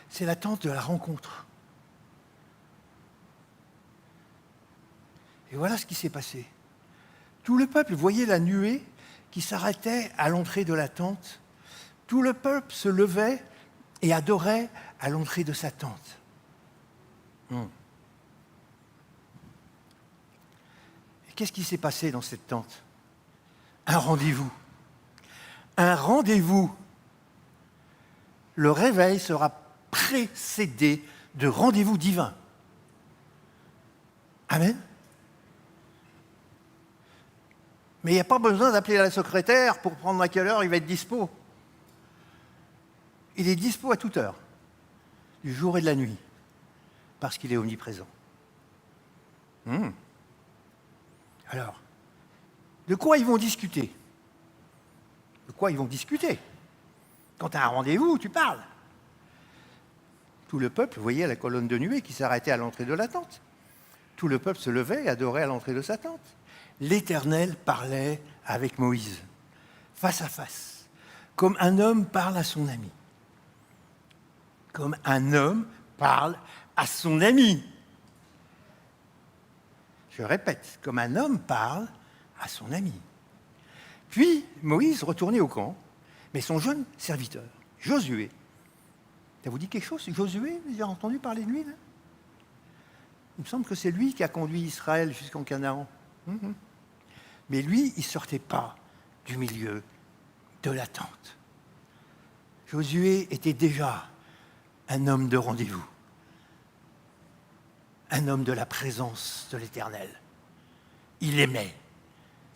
C'est la tente de la rencontre. Et voilà ce qui s'est passé. Tout le peuple voyait la nuée qui s'arrêtait à l'entrée de la tente. Tout le peuple se levait et adorait à l'entrée de sa tente. Et qu'est-ce qui s'est passé dans cette tente? Un rendez-vous. Un rendez-vous. Le réveil sera précédé de rendez-vous divin. Amen. Mais il n'y a pas besoin d'appeler la secrétaire pour prendre à quelle heure il va être dispo. Il est dispo à toute heure. du jour et de la nuit, parce qu'il est omniprésent. Alors, de quoi ils vont discuter? De quoi ils vont discuter? Quand tu as un rendez-vous, tu parles. Tout le peuple, vous voyez la colonne de nuée qui s'arrêtait à l'entrée de la tente. Tout le peuple se levait et adorait à l'entrée de sa tente. L'Éternel parlait avec Moïse, face à face, comme un homme parle à son ami. Comme un homme parle à son ami. Je répète, comme un homme parle à son ami. Puis Moïse retournait au camp, mais son jeune serviteur, Josué, ça vous dit quelque chose, Josué? Vous avez entendu parler de lui là? Il me semble que c'est lui qui a conduit Israël jusqu'en Canaan. Mais lui, il ne sortait pas du milieu de la tente. Josué était déjà un homme de rendez-vous, un homme de la présence de l'Éternel. Il aimait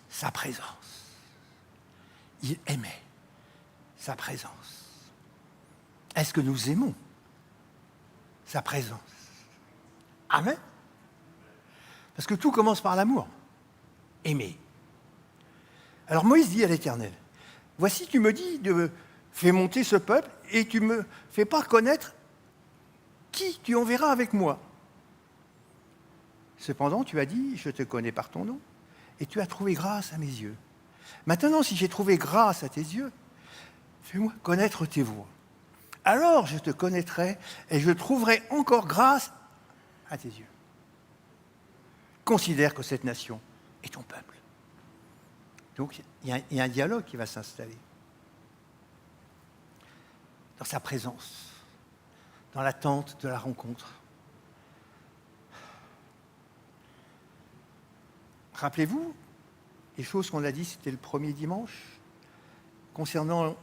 sa présence. Il aimait sa présence. Est-ce que nous aimons sa présence? Amen. Parce que tout commence par l'amour. Aimer. Alors Moïse dit à l'Éternel, voici tu me dis de faire monter ce peuple et tu ne me fais pas connaître qui tu enverras avec moi. Cependant, tu as dit, je te connais par ton nom et tu as trouvé grâce à mes yeux. Maintenant, si j'ai trouvé grâce à tes yeux, fais-moi connaître tes voies. Alors je te connaîtrai et je trouverai encore grâce à tes yeux. Considère que cette nation est ton peuple. Donc il y a un dialogue qui va s'installer. Dans sa présence, dans l'attente de la rencontre. Rappelez-vous, les choses qu'on a dit, c'était le premier dimanche, concernant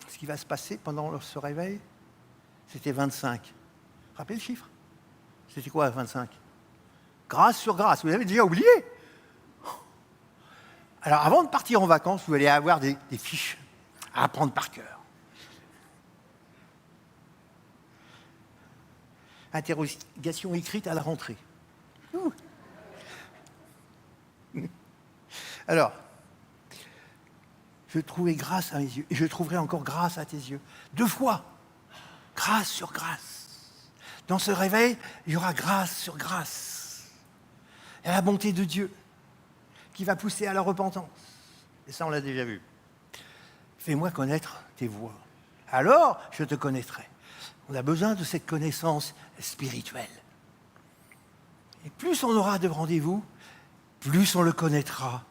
ce qui va se passer pendant ce réveil, c'était 25. Rappelez le chiffre? C'était quoi 25? Grâce sur grâce. Vous avez déjà oublié? Alors, avant de partir en vacances, vous allez avoir des fiches à apprendre par cœur. Interrogation écrite à la rentrée. Alors, je trouvais grâce à mes yeux, et je trouverai encore grâce à tes yeux. 2 fois, grâce sur grâce. Dans ce réveil, il y aura grâce sur grâce. Et la bonté de Dieu qui va pousser à la repentance. Et ça, on l'a déjà vu. Fais-moi connaître tes voies. Alors, je te connaîtrai. On a besoin de cette connaissance spirituelle. Et plus on aura de rendez-vous, plus on le connaîtra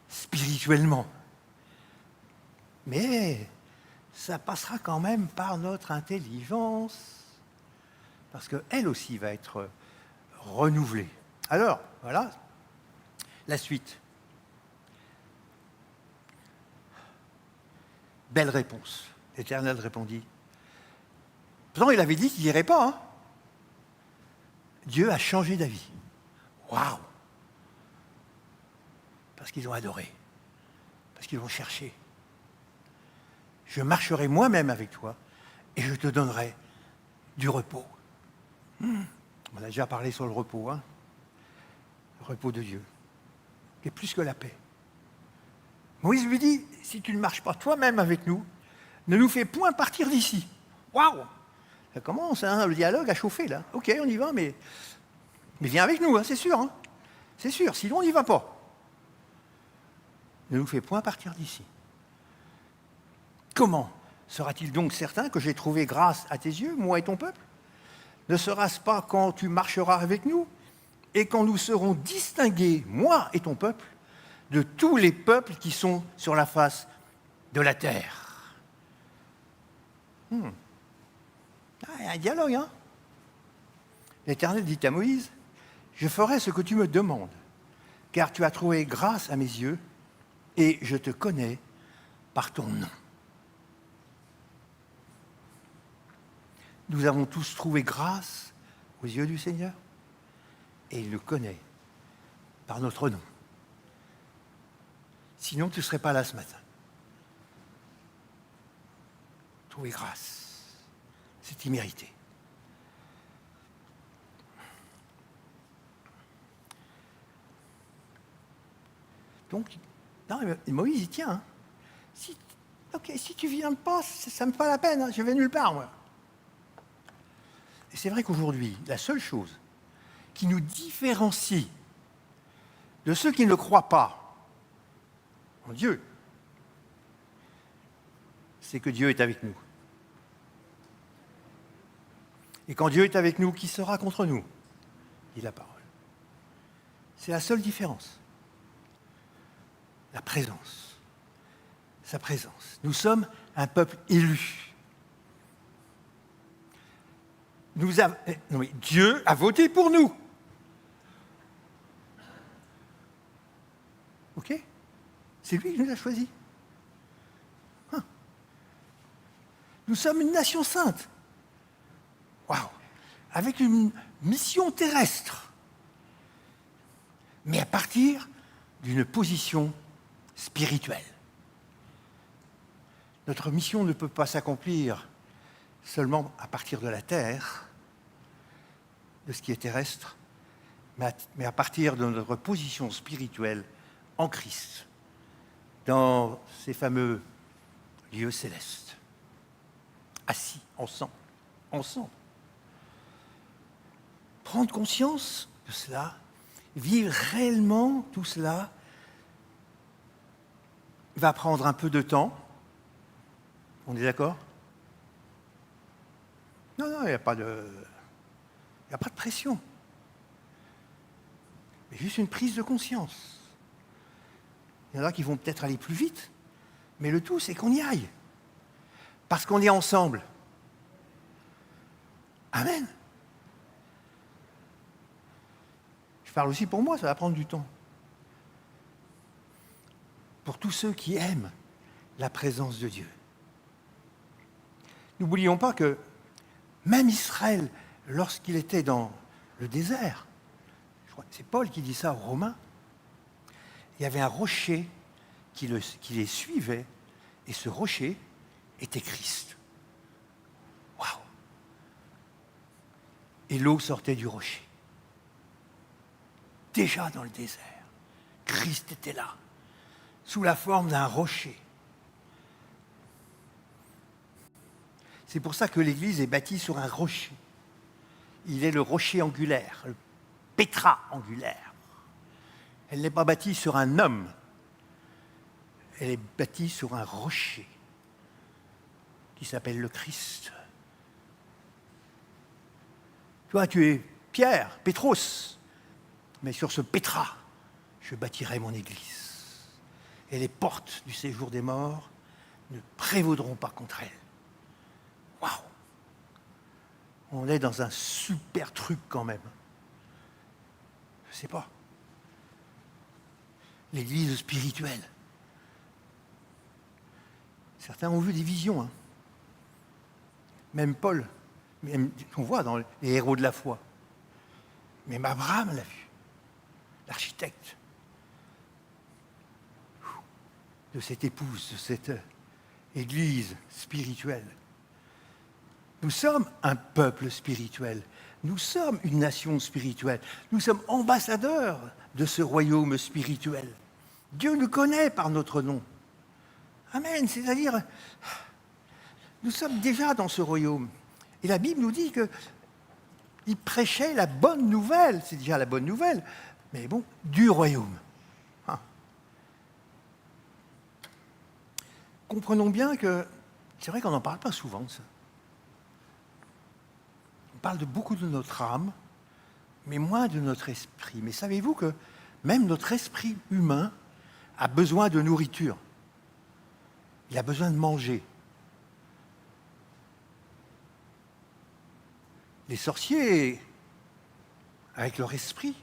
spirituellement. Mais ça passera quand même par notre intelligence, parce qu'elle aussi va être renouvelée. Alors, voilà, la suite. Belle réponse. L'Éternel répondit. Pourtant, il avait dit qu'il n'irait pas. Hein. Dieu a changé d'avis. Waouh! Parce qu'ils ont adoré. Parce qu'ils l'ont cherché. Je marcherai moi-même avec toi et je te donnerai du repos. On a déjà parlé sur le repos, hein? Le repos de Dieu, qui est plus que la paix. Moïse lui dit, si tu ne marches pas toi-même avec nous, ne nous fais point partir d'ici. Waouh! Ça commence, hein, le dialogue a chauffé là. Ok, on y va, mais viens avec nous, hein, c'est sûr. Hein? C'est sûr, sinon on n'y va pas. Ne nous fais point partir d'ici. Comment sera-t-il donc certain que j'ai trouvé grâce à tes yeux, moi et ton peuple? Ne sera-ce pas quand tu marcheras avec nous et quand nous serons distingués, moi et ton peuple, de tous les peuples qui sont sur la face de la terre? Il y a un dialogue, hein? L'Éternel dit à Moïse, je ferai ce que tu me demandes, car tu as trouvé grâce à mes yeux et je te connais par ton nom. Nous avons tous trouvé grâce aux yeux du Seigneur et il le connaît par notre nom. Sinon, tu ne serais pas là ce matin. Trouver grâce, c'est immérité. Donc, non, Moïse, il tient. Hein. Si tu ne viens pas, ça ne me fait pas la peine, hein, je vais nulle part, moi. Et c'est vrai qu'aujourd'hui, la seule chose qui nous différencie de ceux qui ne croient pas en Dieu, c'est que Dieu est avec nous. Et quand Dieu est avec nous, qui sera contre nous? Dit la parole. C'est la seule différence. La présence. Sa présence. Nous sommes un peuple élu. Dieu a voté pour nous. OK? C'est lui qui nous a choisis. Nous sommes une nation sainte. Waouh! Avec une mission terrestre. Mais à partir d'une position spirituelle. Notre mission ne peut pas s'accomplir seulement à partir de la terre, de ce qui est terrestre, mais à partir de notre position spirituelle en Christ, dans ces fameux lieux célestes, assis ensemble. Prendre conscience de cela, vivre réellement tout cela, va prendre un peu de temps. On est d'accord? Non, il n'y a pas de pression. Mais juste une prise de conscience. Il y en a qui vont peut-être aller plus vite, mais le tout, c'est qu'on y aille. Parce qu'on est ensemble. Amen. Je parle aussi pour moi, ça va prendre du temps. Pour tous ceux qui aiment la présence de Dieu. N'oublions pas que même Israël, lorsqu'il était dans le désert, je crois que c'est Paul qui dit ça aux Romains, il y avait un rocher qui les suivait, et ce rocher était Christ. Waouh! Et l'eau sortait du rocher. Déjà dans le désert, Christ était là, sous la forme d'un rocher. C'est pour ça que l'Église est bâtie sur un rocher. Il est le rocher angulaire, le pétra angulaire. Elle n'est pas bâtie sur un homme, elle est bâtie sur un rocher qui s'appelle le Christ. Toi, tu es Pierre, Pétros, mais sur ce pétra, je bâtirai mon Église. Et les portes du séjour des morts ne prévaudront pas contre elle. Waouh! On est dans un super truc quand même. Je ne sais pas. L'Église spirituelle. Certains ont vu des visions. Hein. Même Paul, on voit dans les héros de la foi. Même Abraham l'a vu. L'architecte de cette épouse, de cette Église spirituelle. Nous sommes un peuple spirituel. Nous sommes une nation spirituelle. Nous sommes ambassadeurs de ce royaume spirituel. Dieu nous connaît par notre nom. Amen. C'est-à-dire, nous sommes déjà dans ce royaume. Et la Bible nous dit qu'il prêchait la bonne nouvelle. C'est déjà la bonne nouvelle. Mais bon, du royaume. Hein. Comprenons bien que c'est vrai qu'on n'en parle pas souvent de ça. On parle de beaucoup de notre âme, mais moins de notre esprit. Mais savez-vous que même notre esprit humain a besoin de nourriture. Il a besoin de manger. Les sorciers, avec leur esprit,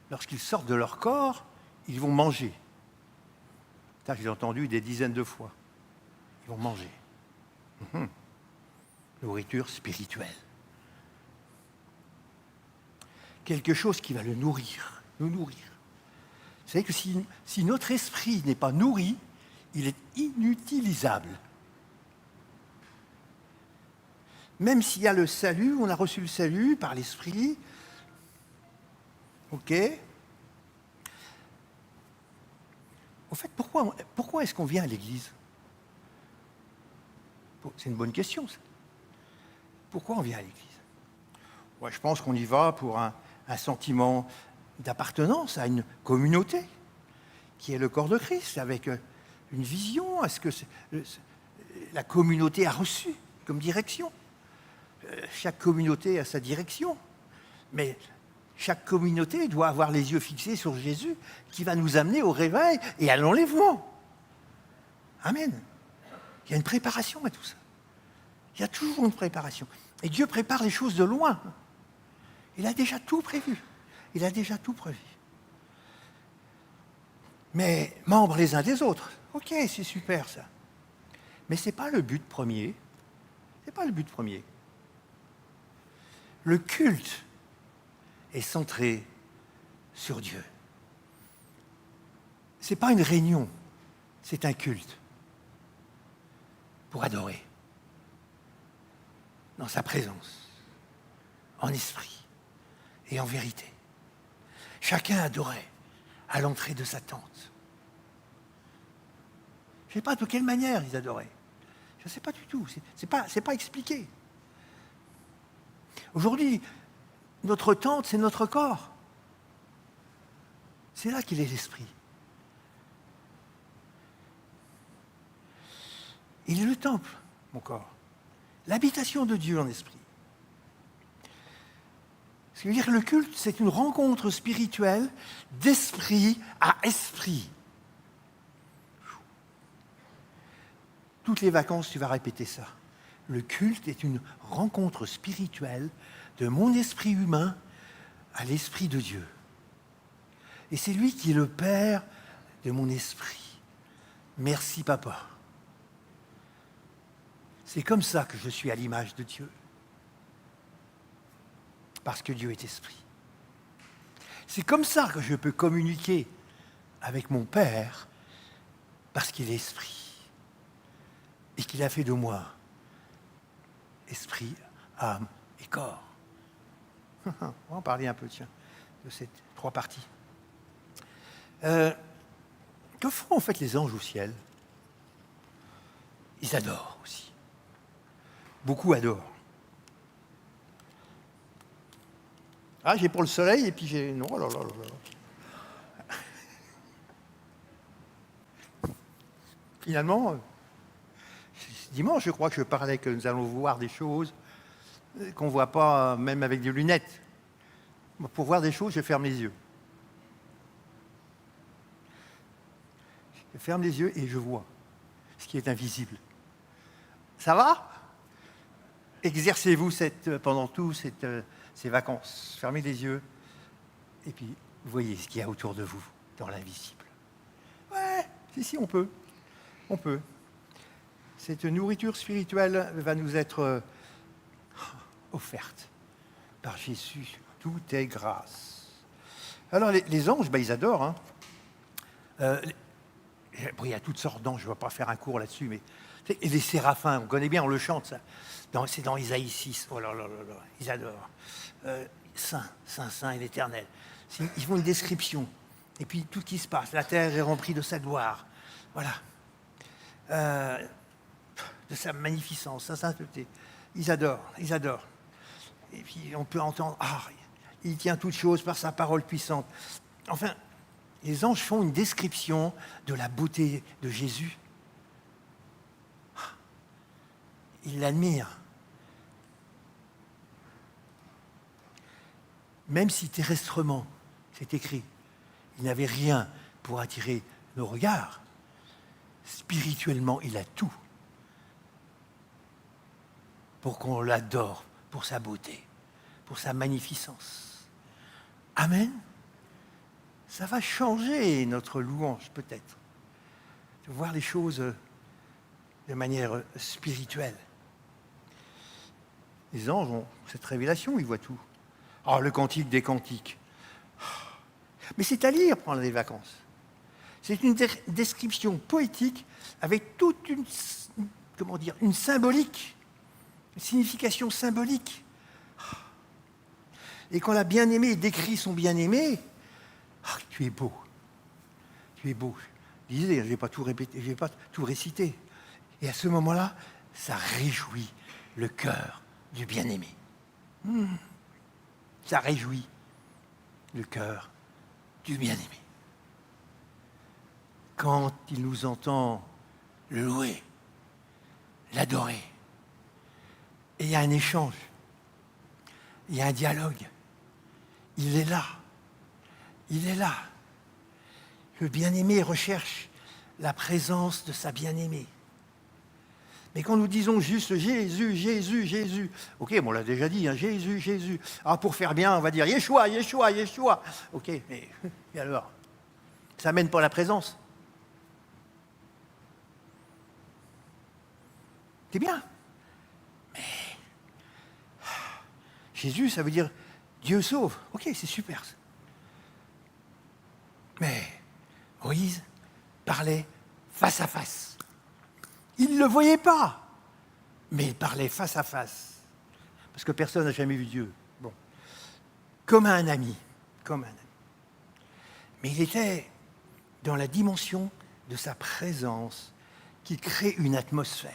lorsqu'ils sortent de leur corps, ils vont manger. Ça, j'ai entendu des dizaines de fois. Ils vont manger. Nourriture spirituelle. Quelque chose qui va le nourrir, nous nourrir. Vous savez que si notre esprit n'est pas nourri, il est inutilisable. Même s'il y a le salut, on a reçu le salut par l'esprit, ok. Au fait, pourquoi est-ce qu'on vient à l'église? C'est une bonne question, ça. Pourquoi on vient à l'église? Ouais, je pense qu'on y va pour un sentiment d'appartenance à une communauté qui est le corps de Christ, avec une vision à ce que la communauté a reçu comme direction. Chaque communauté a sa direction, mais chaque communauté doit avoir les yeux fixés sur Jésus qui va nous amener au réveil et à l'enlèvement. Amen. Il y a une préparation à tout ça. Il y a toujours une préparation. Et Dieu prépare les choses de loin. Il a déjà tout prévu. Il a déjà tout prévu. Mais membres les uns des autres, ok, c'est super ça. Mais ce n'est pas le but premier. Ce n'est pas le but premier. Le culte est centré sur Dieu. Ce n'est pas une réunion, c'est un culte pour adorer dans sa présence, en esprit et en vérité. Chacun adorait à l'entrée de sa tente. Je ne sais pas de quelle manière ils adoraient. Je ne sais pas du tout. C'est pas expliqué. Aujourd'hui, notre tente, c'est notre corps. C'est là qu'il est l'esprit. Il est le temple, mon corps. L'habitation de Dieu en esprit. Ce qui veut dire que le culte, c'est une rencontre spirituelle d'esprit à esprit. Toutes les vacances, tu vas répéter ça. Le culte est une rencontre spirituelle de mon esprit humain à l'esprit de Dieu. Et c'est lui qui est le Père de mon esprit. Merci, Papa. C'est comme ça que je suis à l'image de Dieu. Parce que Dieu est esprit. C'est comme ça que je peux communiquer avec mon Père, parce qu'il est esprit. Et qu'il a fait de moi esprit, âme et corps. On va en parler un peu, tiens, de ces trois parties. Que font en fait les anges au ciel? Ils adorent aussi. Beaucoup adorent. Ah, j'ai pour le soleil et puis j'ai... Non, oh là là là là. Finalement, dimanche, je crois que je parlais que nous allons voir des choses qu'on ne voit pas même avec des lunettes. Pour voir des choses, je ferme les yeux. Je ferme les yeux et je vois ce qui est invisible. Ça va? Exercez-vous pendant toutes ces vacances. Fermez les yeux et puis voyez ce qu'il y a autour de vous dans l'invisible. Ouais, si, on peut. On peut. Cette nourriture spirituelle va nous être offerte par Jésus. Tout est grâce. Alors, les anges, ils adorent. Hein. Il y a toutes sortes d'anges, je ne vais pas faire un cours là-dessus, mais les séraphins, on connaît bien, on le chante, ça. C'est dans Isaïe 6. Oh là là là là, ils adorent. Saint, Saint, Saint et l'Éternel. Ils font une description. Et puis, tout ce qui se passe, la terre est remplie de sa gloire. Voilà. De sa magnificence, sa sainteté. Ils adorent. Et puis on peut entendre, il tient toutes choses par sa parole puissante. Enfin, les anges font une description de la beauté de Jésus. Ils l'admirent. Même si terrestrement, c'est écrit, il n'avait rien pour attirer nos regards, spirituellement, il a tout pour qu'on l'adore pour sa beauté, pour sa magnificence. Amen. Ça va changer notre louange, peut-être, de voir les choses de manière spirituelle. Les anges ont cette révélation, ils voient tout. Le cantique des cantiques. Mais c'est à lire pendant les vacances. C'est une description poétique avec toute une symbolique, une signification symbolique. Et quand la bien-aimée décrit son bien-aimé, tu es beau. Tu es beau. Lisez, je ne vais pas tout répéter, je ne vais pas tout réciter. Et à ce moment-là, ça réjouit le cœur du bien-aimé. Ça réjouit le cœur du bien-aimé. Quand il nous entend le louer, l'adorer, et il y a un échange, il y a un dialogue, il est là, il est là. Le bien-aimé recherche la présence de sa bien-aimée. Mais quand nous disons juste Jésus, Jésus, Jésus, ok, bon, on l'a déjà dit, hein, Jésus, Jésus. Ah, pour faire bien, on va dire Yeshua, Yeshua, Yeshua. Ok, mais et alors? Ça mène pas à la présence. C'est bien. Mais Jésus, ça veut dire Dieu sauve. Ok, c'est super. Mais Moïse parlait face à face. Il ne le voyait pas, mais il parlait face à face. Parce que personne n'a jamais vu Dieu. Bon. Comme un ami. Comme un ami. Mais il était dans la dimension de sa présence qui crée une atmosphère.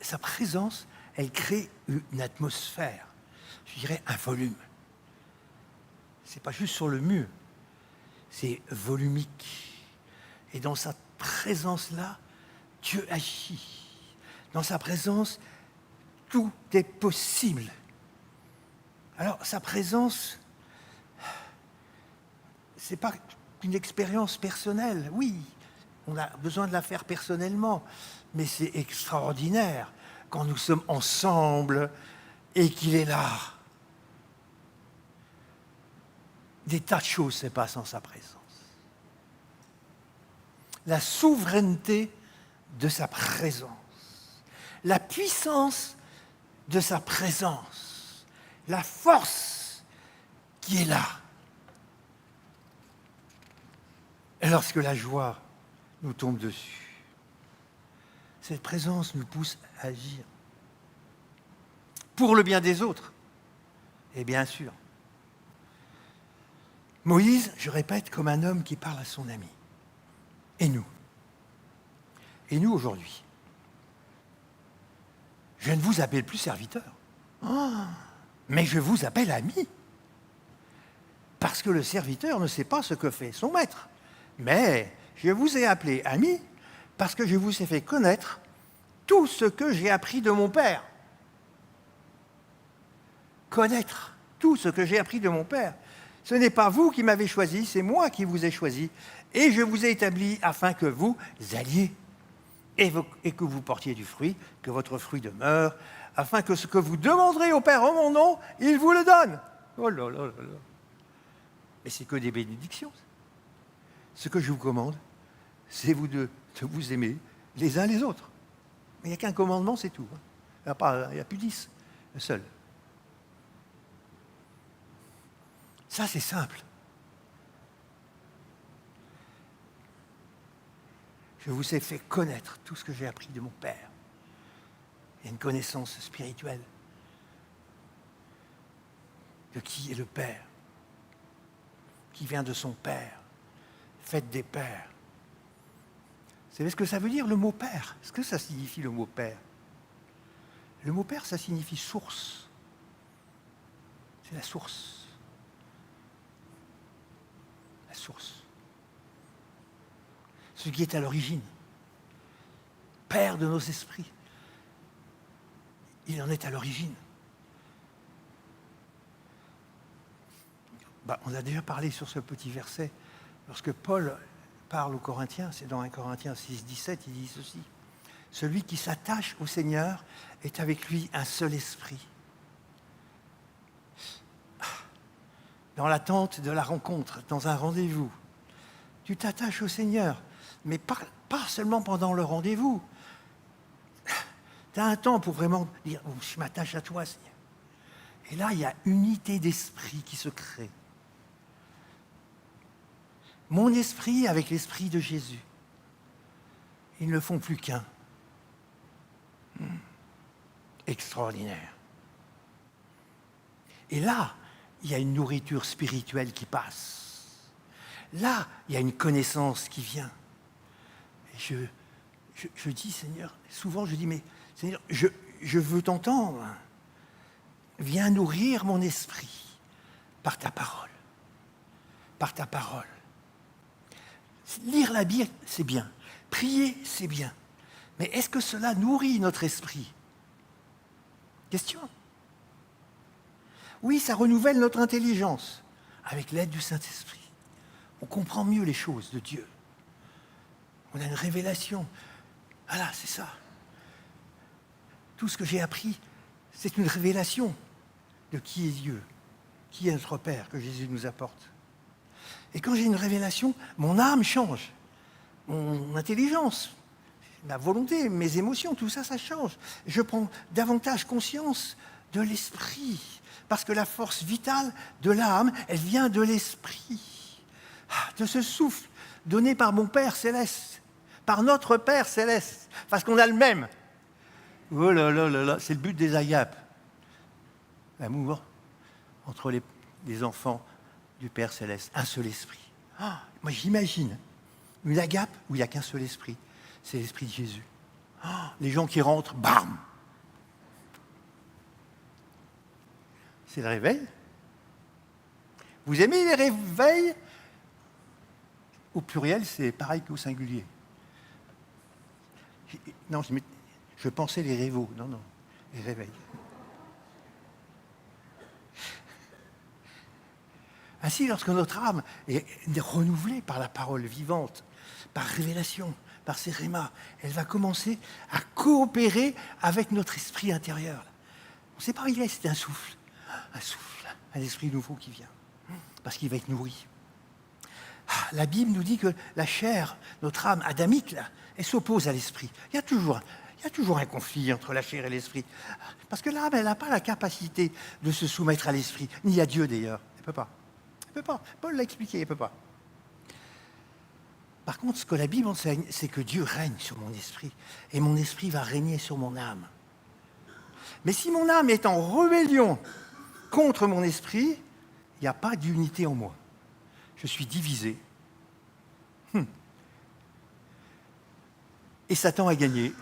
Sa présence, elle crée une atmosphère. Je dirais un volume. Ce n'est pas juste sur le mur. C'est volumique. Et dans sa présence-là, Dieu agit. Dans sa présence, tout est possible. Alors, sa présence, ce n'est pas une expérience personnelle. Oui, on a besoin de la faire personnellement, mais c'est extraordinaire quand nous sommes ensemble et qu'il est là. Des tas de choses se passent en sa présence. La souveraineté de sa présence, la puissance de sa présence, la force qui est là. Et lorsque la joie nous tombe dessus, cette présence nous pousse à agir pour le bien des autres. Et bien sûr, Moïse, je répète, comme un homme qui parle à son ami. Et nous? Et nous aujourd'hui? Je ne vous appelle plus serviteur, mais je vous appelle ami. Parce que le serviteur ne sait pas ce que fait son maître. Mais je vous ai appelé ami parce que je vous ai fait connaître tout ce que j'ai appris de mon Père. Connaître tout ce que j'ai appris de mon Père. Ce n'est pas vous qui m'avez choisi, c'est moi qui vous ai choisi. Et je vous ai établi afin que vous alliez et que vous portiez du fruit, que votre fruit demeure, afin que ce que vous demanderez au Père en mon nom, il vous le donne. Oh là là là là. Mais c'est que des bénédictions. Ce que je vous commande, c'est de vous aimer les uns les autres. Mais il n'y a qu'un commandement, c'est tout. Il n'y a plus 10, le seul. Ça, c'est simple. Je vous ai fait connaître tout ce que j'ai appris de mon Père. Il y a une connaissance spirituelle de qui est le Père, qui vient de son Père, fête des pères. Vous savez ce que ça veut dire, le mot Père? Est-ce que ça signifie le mot Père? Le mot Père, ça signifie source. C'est la source. La source. Ce qui est à l'origine. Père de nos esprits. Il en est à l'origine. On a déjà parlé sur ce petit verset. Lorsque Paul parle aux Corinthiens, c'est dans 1 Corinthiens 6, 17, il dit ceci. Celui qui s'attache au Seigneur est avec lui un seul esprit. Dans l'attente de la rencontre, dans un rendez-vous, tu t'attaches au Seigneur, mais pas seulement pendant le rendez-vous. Tu as un temps pour vraiment dire oh, « je m'attache à toi, Seigneur ». Et là, il y a unité d'esprit qui se crée. Mon esprit avec l'esprit de Jésus. Ils ne font plus qu'un. Extraordinaire. Et là, il y a une nourriture spirituelle qui passe. là, il y a une connaissance qui vient. Et je dis, Seigneur, souvent je dis, mais Seigneur, je veux t'entendre. Viens nourrir mon esprit par ta parole. Par ta parole. Lire la Bible, c'est bien. Prier, c'est bien. Mais est-ce que cela nourrit notre esprit? Question. Oui, ça renouvelle notre intelligence avec l'aide du Saint-Esprit. On comprend mieux les choses de Dieu. On a une révélation. Voilà, c'est ça. Tout ce que j'ai appris, c'est une révélation de qui est Dieu, qui est notre Père que Jésus nous apporte. Et quand j'ai une révélation, mon âme change, mon intelligence, ma volonté, mes émotions, tout ça, ça change. Je prends davantage conscience de l'esprit, parce que la force vitale de l'âme, elle vient de l'esprit, de ce souffle donné par mon Père céleste, par notre Père céleste, parce qu'on a le même. Oh là là là là, c'est le but des agapes. L'amour entre les enfants du Père céleste, un seul esprit. Moi j'imagine une agape où il n'y a qu'un seul esprit, c'est l'esprit de Jésus. Les gens qui rentrent, bam! C'est le réveil. Vous aimez les réveils? Au pluriel, c'est pareil qu'au singulier. Non, je pensais les réveaux. Non, non, les réveils. Ainsi, lorsque notre âme est renouvelée par la parole vivante, par révélation, par ses rémas, elle va commencer à coopérer avec notre esprit intérieur. On ne sait pas où il est, c'est un souffle, un esprit nouveau qui vient, parce qu'il va être nourri. La Bible nous dit que la chair, notre âme adamique, là, elle s'oppose à l'esprit. Il y a toujours un conflit entre la chair et l'esprit. Parce que l'âme, elle n'a pas la capacité de se soumettre à l'esprit, ni à Dieu d'ailleurs. Elle ne peut pas. Paul l'a expliqué, il ne peut pas. Par contre, ce que la Bible enseigne, c'est que Dieu règne sur mon esprit, et mon esprit va régner sur mon âme. Mais si mon âme est en rébellion contre mon esprit, il n'y a pas d'unité en moi. Je suis divisé. Et Satan a gagné,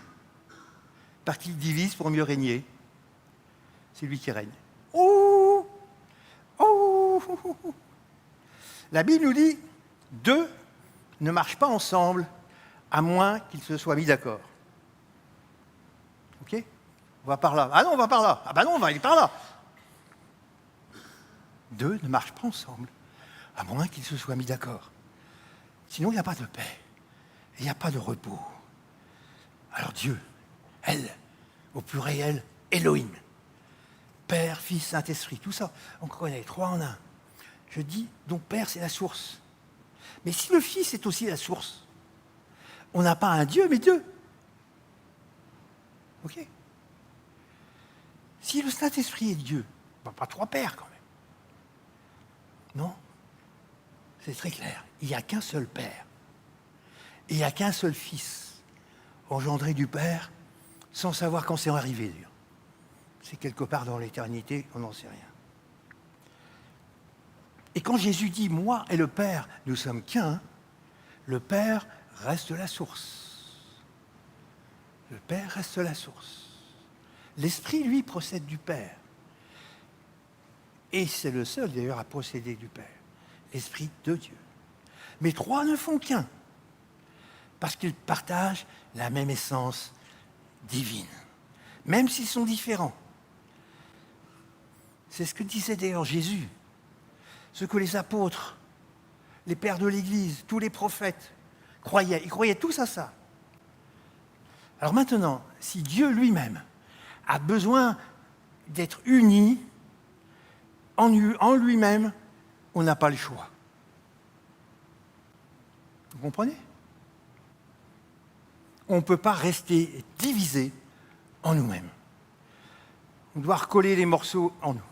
parce qu'il divise pour mieux régner. C'est lui qui règne. Oh! La Bible nous dit, deux ne marchent pas ensemble à moins qu'ils se soient mis d'accord. Ok? On va par là. Ah non, on va par là. Ah ben non, on va aller par là. Deux ne marchent pas ensemble à moins qu'ils se soient mis d'accord. Sinon, il n'y a pas de paix. Il n'y a pas de repos. Alors Dieu, elle, au pluriel, Elohim, Père, Fils, Saint-Esprit, tout ça, on connaît, trois en un. Je dis, donc Père, c'est la source. Mais si le Fils est aussi la source, on n'a pas un Dieu, mais deux. Ok? Si le Saint-Esprit est Dieu, pas trois pères quand même. Non, c'est très clair. Il n'y a qu'un seul Père. Et il n'y a qu'un seul Fils, engendré du Père, sans savoir quand c'est arrivé. D'ailleurs. C'est quelque part dans l'éternité, on n'en sait rien. Et quand Jésus dit « moi et le Père, nous sommes qu'un », le Père reste la source. Le Père reste la source. L'Esprit, lui, procède du Père. Et c'est le seul, d'ailleurs, à procéder du Père. L'Esprit de Dieu. Mais trois ne font qu'un, parce qu'ils partagent la même essence divine, même s'ils sont différents. C'est ce que disait d'ailleurs Jésus, ce que les apôtres, les pères de l'Église, tous les prophètes croyaient. Ils croyaient tous à ça. Alors maintenant, si Dieu lui-même a besoin d'être uni en lui-même, on n'a pas le choix. Vous comprenez? On ne peut pas rester divisé en nous-mêmes. On doit recoller les morceaux en nous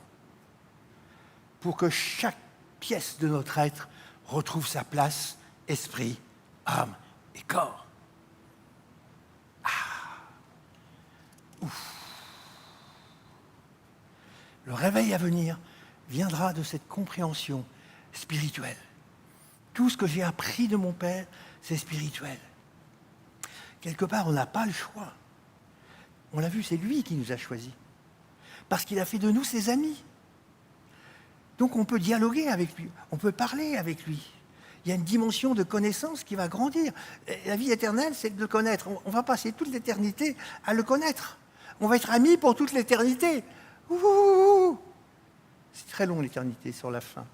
pour que chaque pièce de notre être retrouve sa place, esprit, âme et corps. Le réveil à venir viendra de cette compréhension spirituelle Tout ce que j'ai appris de mon Père, c'est spirituel. Quelque part, on n'a pas le choix. On l'a vu, c'est lui qui nous a choisis. Parce qu'il a fait de nous ses amis. Donc on peut dialoguer avec lui, on peut parler avec lui. Il y a une dimension de connaissance qui va grandir. La vie éternelle, c'est de le connaître. On va passer toute l'éternité à le connaître. On va être amis pour toute l'éternité. Ouh, c'est très long l'éternité sur la fin.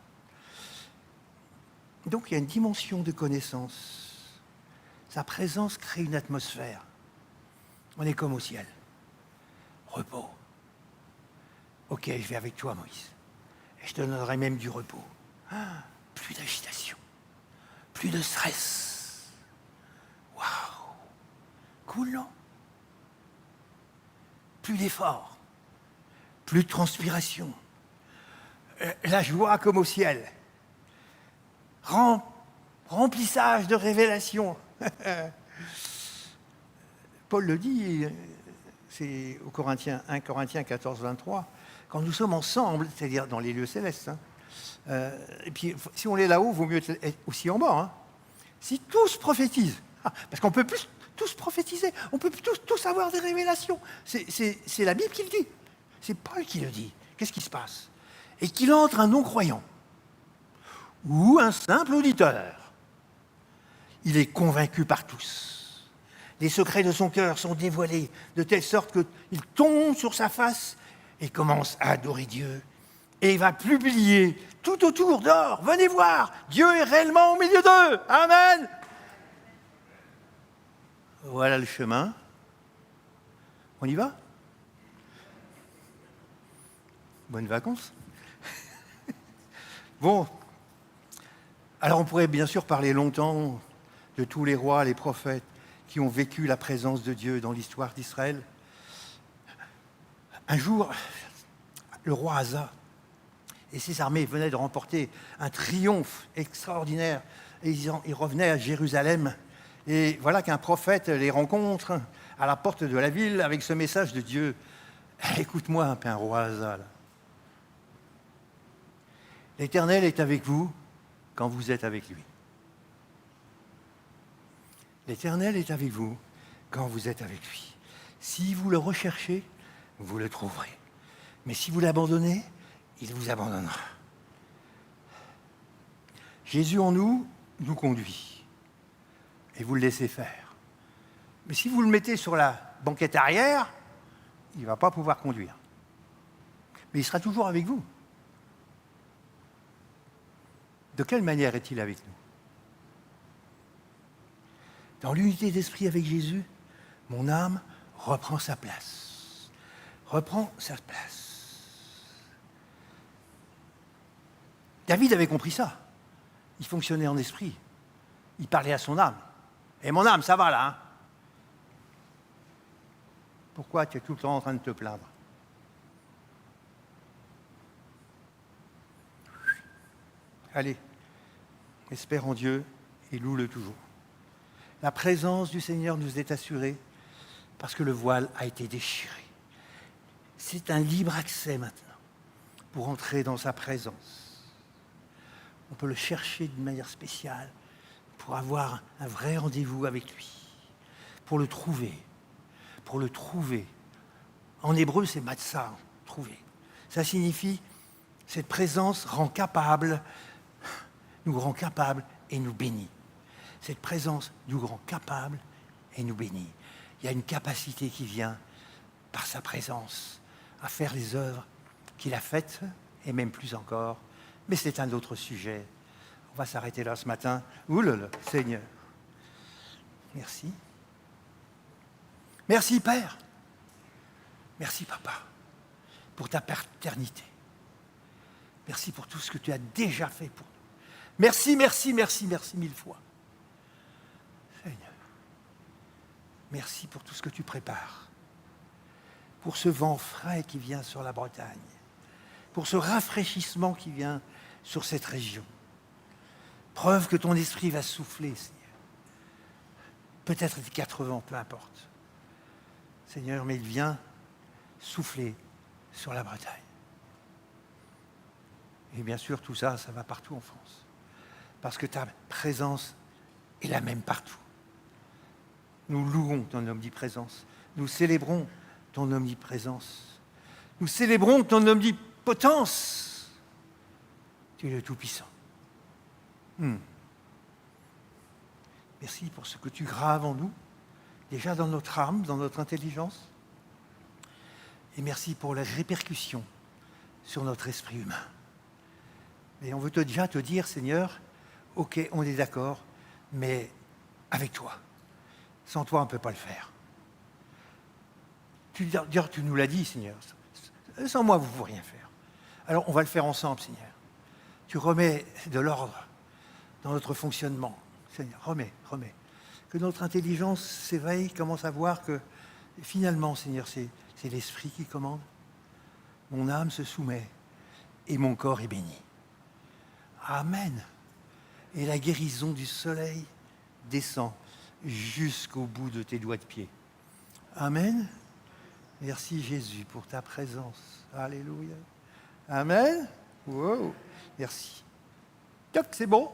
Donc il y a une dimension de connaissance. Sa présence crée une atmosphère. On est comme au ciel. Repos. Ok, je vais avec toi, Moïse. Et je te donnerai même du repos. Plus d'agitation. Plus de stress. Waouh. Cool, non? Plus d'efforts. Plus de transpiration. La joie comme au ciel. Remplissage de révélations. Paul le dit, c'est au Corinthiens, 1 Corinthiens 14, 23, quand nous sommes ensemble, c'est-à-dire dans les lieux célestes, et puis si on est là-haut, il vaut mieux être aussi en bas. Hein. Si tous prophétisent, parce qu'on peut plus tous prophétiser, on peut tous avoir des révélations. C'est la Bible qui le dit. C'est Paul qui le dit. Qu'est-ce qui se passe? Et qu'il entre un non-croyant ou un simple auditeur, il est convaincu par tous. Les secrets de son cœur sont dévoilés de telle sorte qu'il tombe sur sa face et commence à adorer Dieu. Et il va publier tout autour d'or. Venez voir, Dieu est réellement au milieu d'eux. Amen. Voilà le chemin. On y va? Bonnes vacances. Bon. Alors on pourrait bien sûr parler longtemps de tous les rois, les prophètes qui ont vécu la présence de Dieu dans l'histoire d'Israël. Un jour, le roi Asa et ses armées venaient de remporter un triomphe extraordinaire. Et ils revenaient à Jérusalem. Et voilà qu'un prophète les rencontre à la porte de la ville avec ce message de Dieu. Écoute-moi un peu, un roi Asa. Là. L'Éternel est avec vous quand vous êtes avec lui. L'Éternel est avec vous quand vous êtes avec lui. Si vous le recherchez, vous le trouverez. Mais si vous l'abandonnez, il vous abandonnera. Jésus en nous conduit. Et vous le laissez faire. Mais si vous le mettez sur la banquette arrière, il ne va pas pouvoir conduire. Mais il sera toujours avec vous. De quelle manière est-il avec nous? Dans l'unité d'esprit avec Jésus, mon âme reprend sa place. Reprend sa place. David avait compris ça. Il fonctionnait en esprit. Il parlait à son âme. Et mon âme, ça va là, hein? Pourquoi tu es tout le temps en train de te plaindre? Allez, espère en Dieu et loue-le toujours. La présence du Seigneur nous est assurée parce que le voile a été déchiré. C'est un libre accès maintenant pour entrer dans sa présence. On peut le chercher d'une manière spéciale pour avoir un vrai rendez-vous avec lui, pour le trouver. Pour le trouver. En hébreu, c'est matzah, trouver. Ça signifie, cette présence rend capable, nous rend capable et nous bénit. Cette présence nous rend capable et nous bénit. Il y a une capacité qui vient par sa présence à faire les œuvres qu'il a faites, et même plus encore. Mais c'est un autre sujet. On va s'arrêter là ce matin. Ouh là là, Seigneur. Merci. Merci Père. Merci Papa pour ta paternité. Merci pour tout ce que tu as déjà fait pour nous. Merci, merci, merci, merci mille fois. Seigneur, merci pour tout ce que tu prépares. Pour ce vent frais qui vient sur la Bretagne. Pour ce rafraîchissement qui vient sur cette région. Preuve que ton esprit va souffler, Seigneur. Peut-être des 4 vents, peu importe. Seigneur, mais il vient souffler sur la Bretagne. Et bien sûr, tout ça, ça va partout en France. parce que ta présence est la même partout. Nous louons ton omniprésence. Nous célébrons ton omniprésence. Nous célébrons ton omnipotence. Tu es le Tout-Puissant. Merci pour ce que tu graves en nous, déjà dans notre âme, dans notre intelligence. Et merci pour les répercussions sur notre esprit humain. Et on veut déjà te dire, Seigneur, ok, on est d'accord, mais avec toi. Sans toi, on ne peut pas le faire. Tu nous l'as dit, Seigneur. Sans moi, vous ne pouvez rien faire. Alors, on va le faire ensemble, Seigneur. Tu remets de l'ordre dans notre fonctionnement. Seigneur, remets. Que notre intelligence s'éveille, commence à voir que finalement, Seigneur, c'est l'Esprit qui commande. Mon âme se soumet et mon corps est béni. Amen. Et la guérison du soleil descend jusqu'au bout de tes doigts de pied. Amen. Merci Jésus pour ta présence. Alléluia. Amen. Wow. Merci. Toc, c'est bon.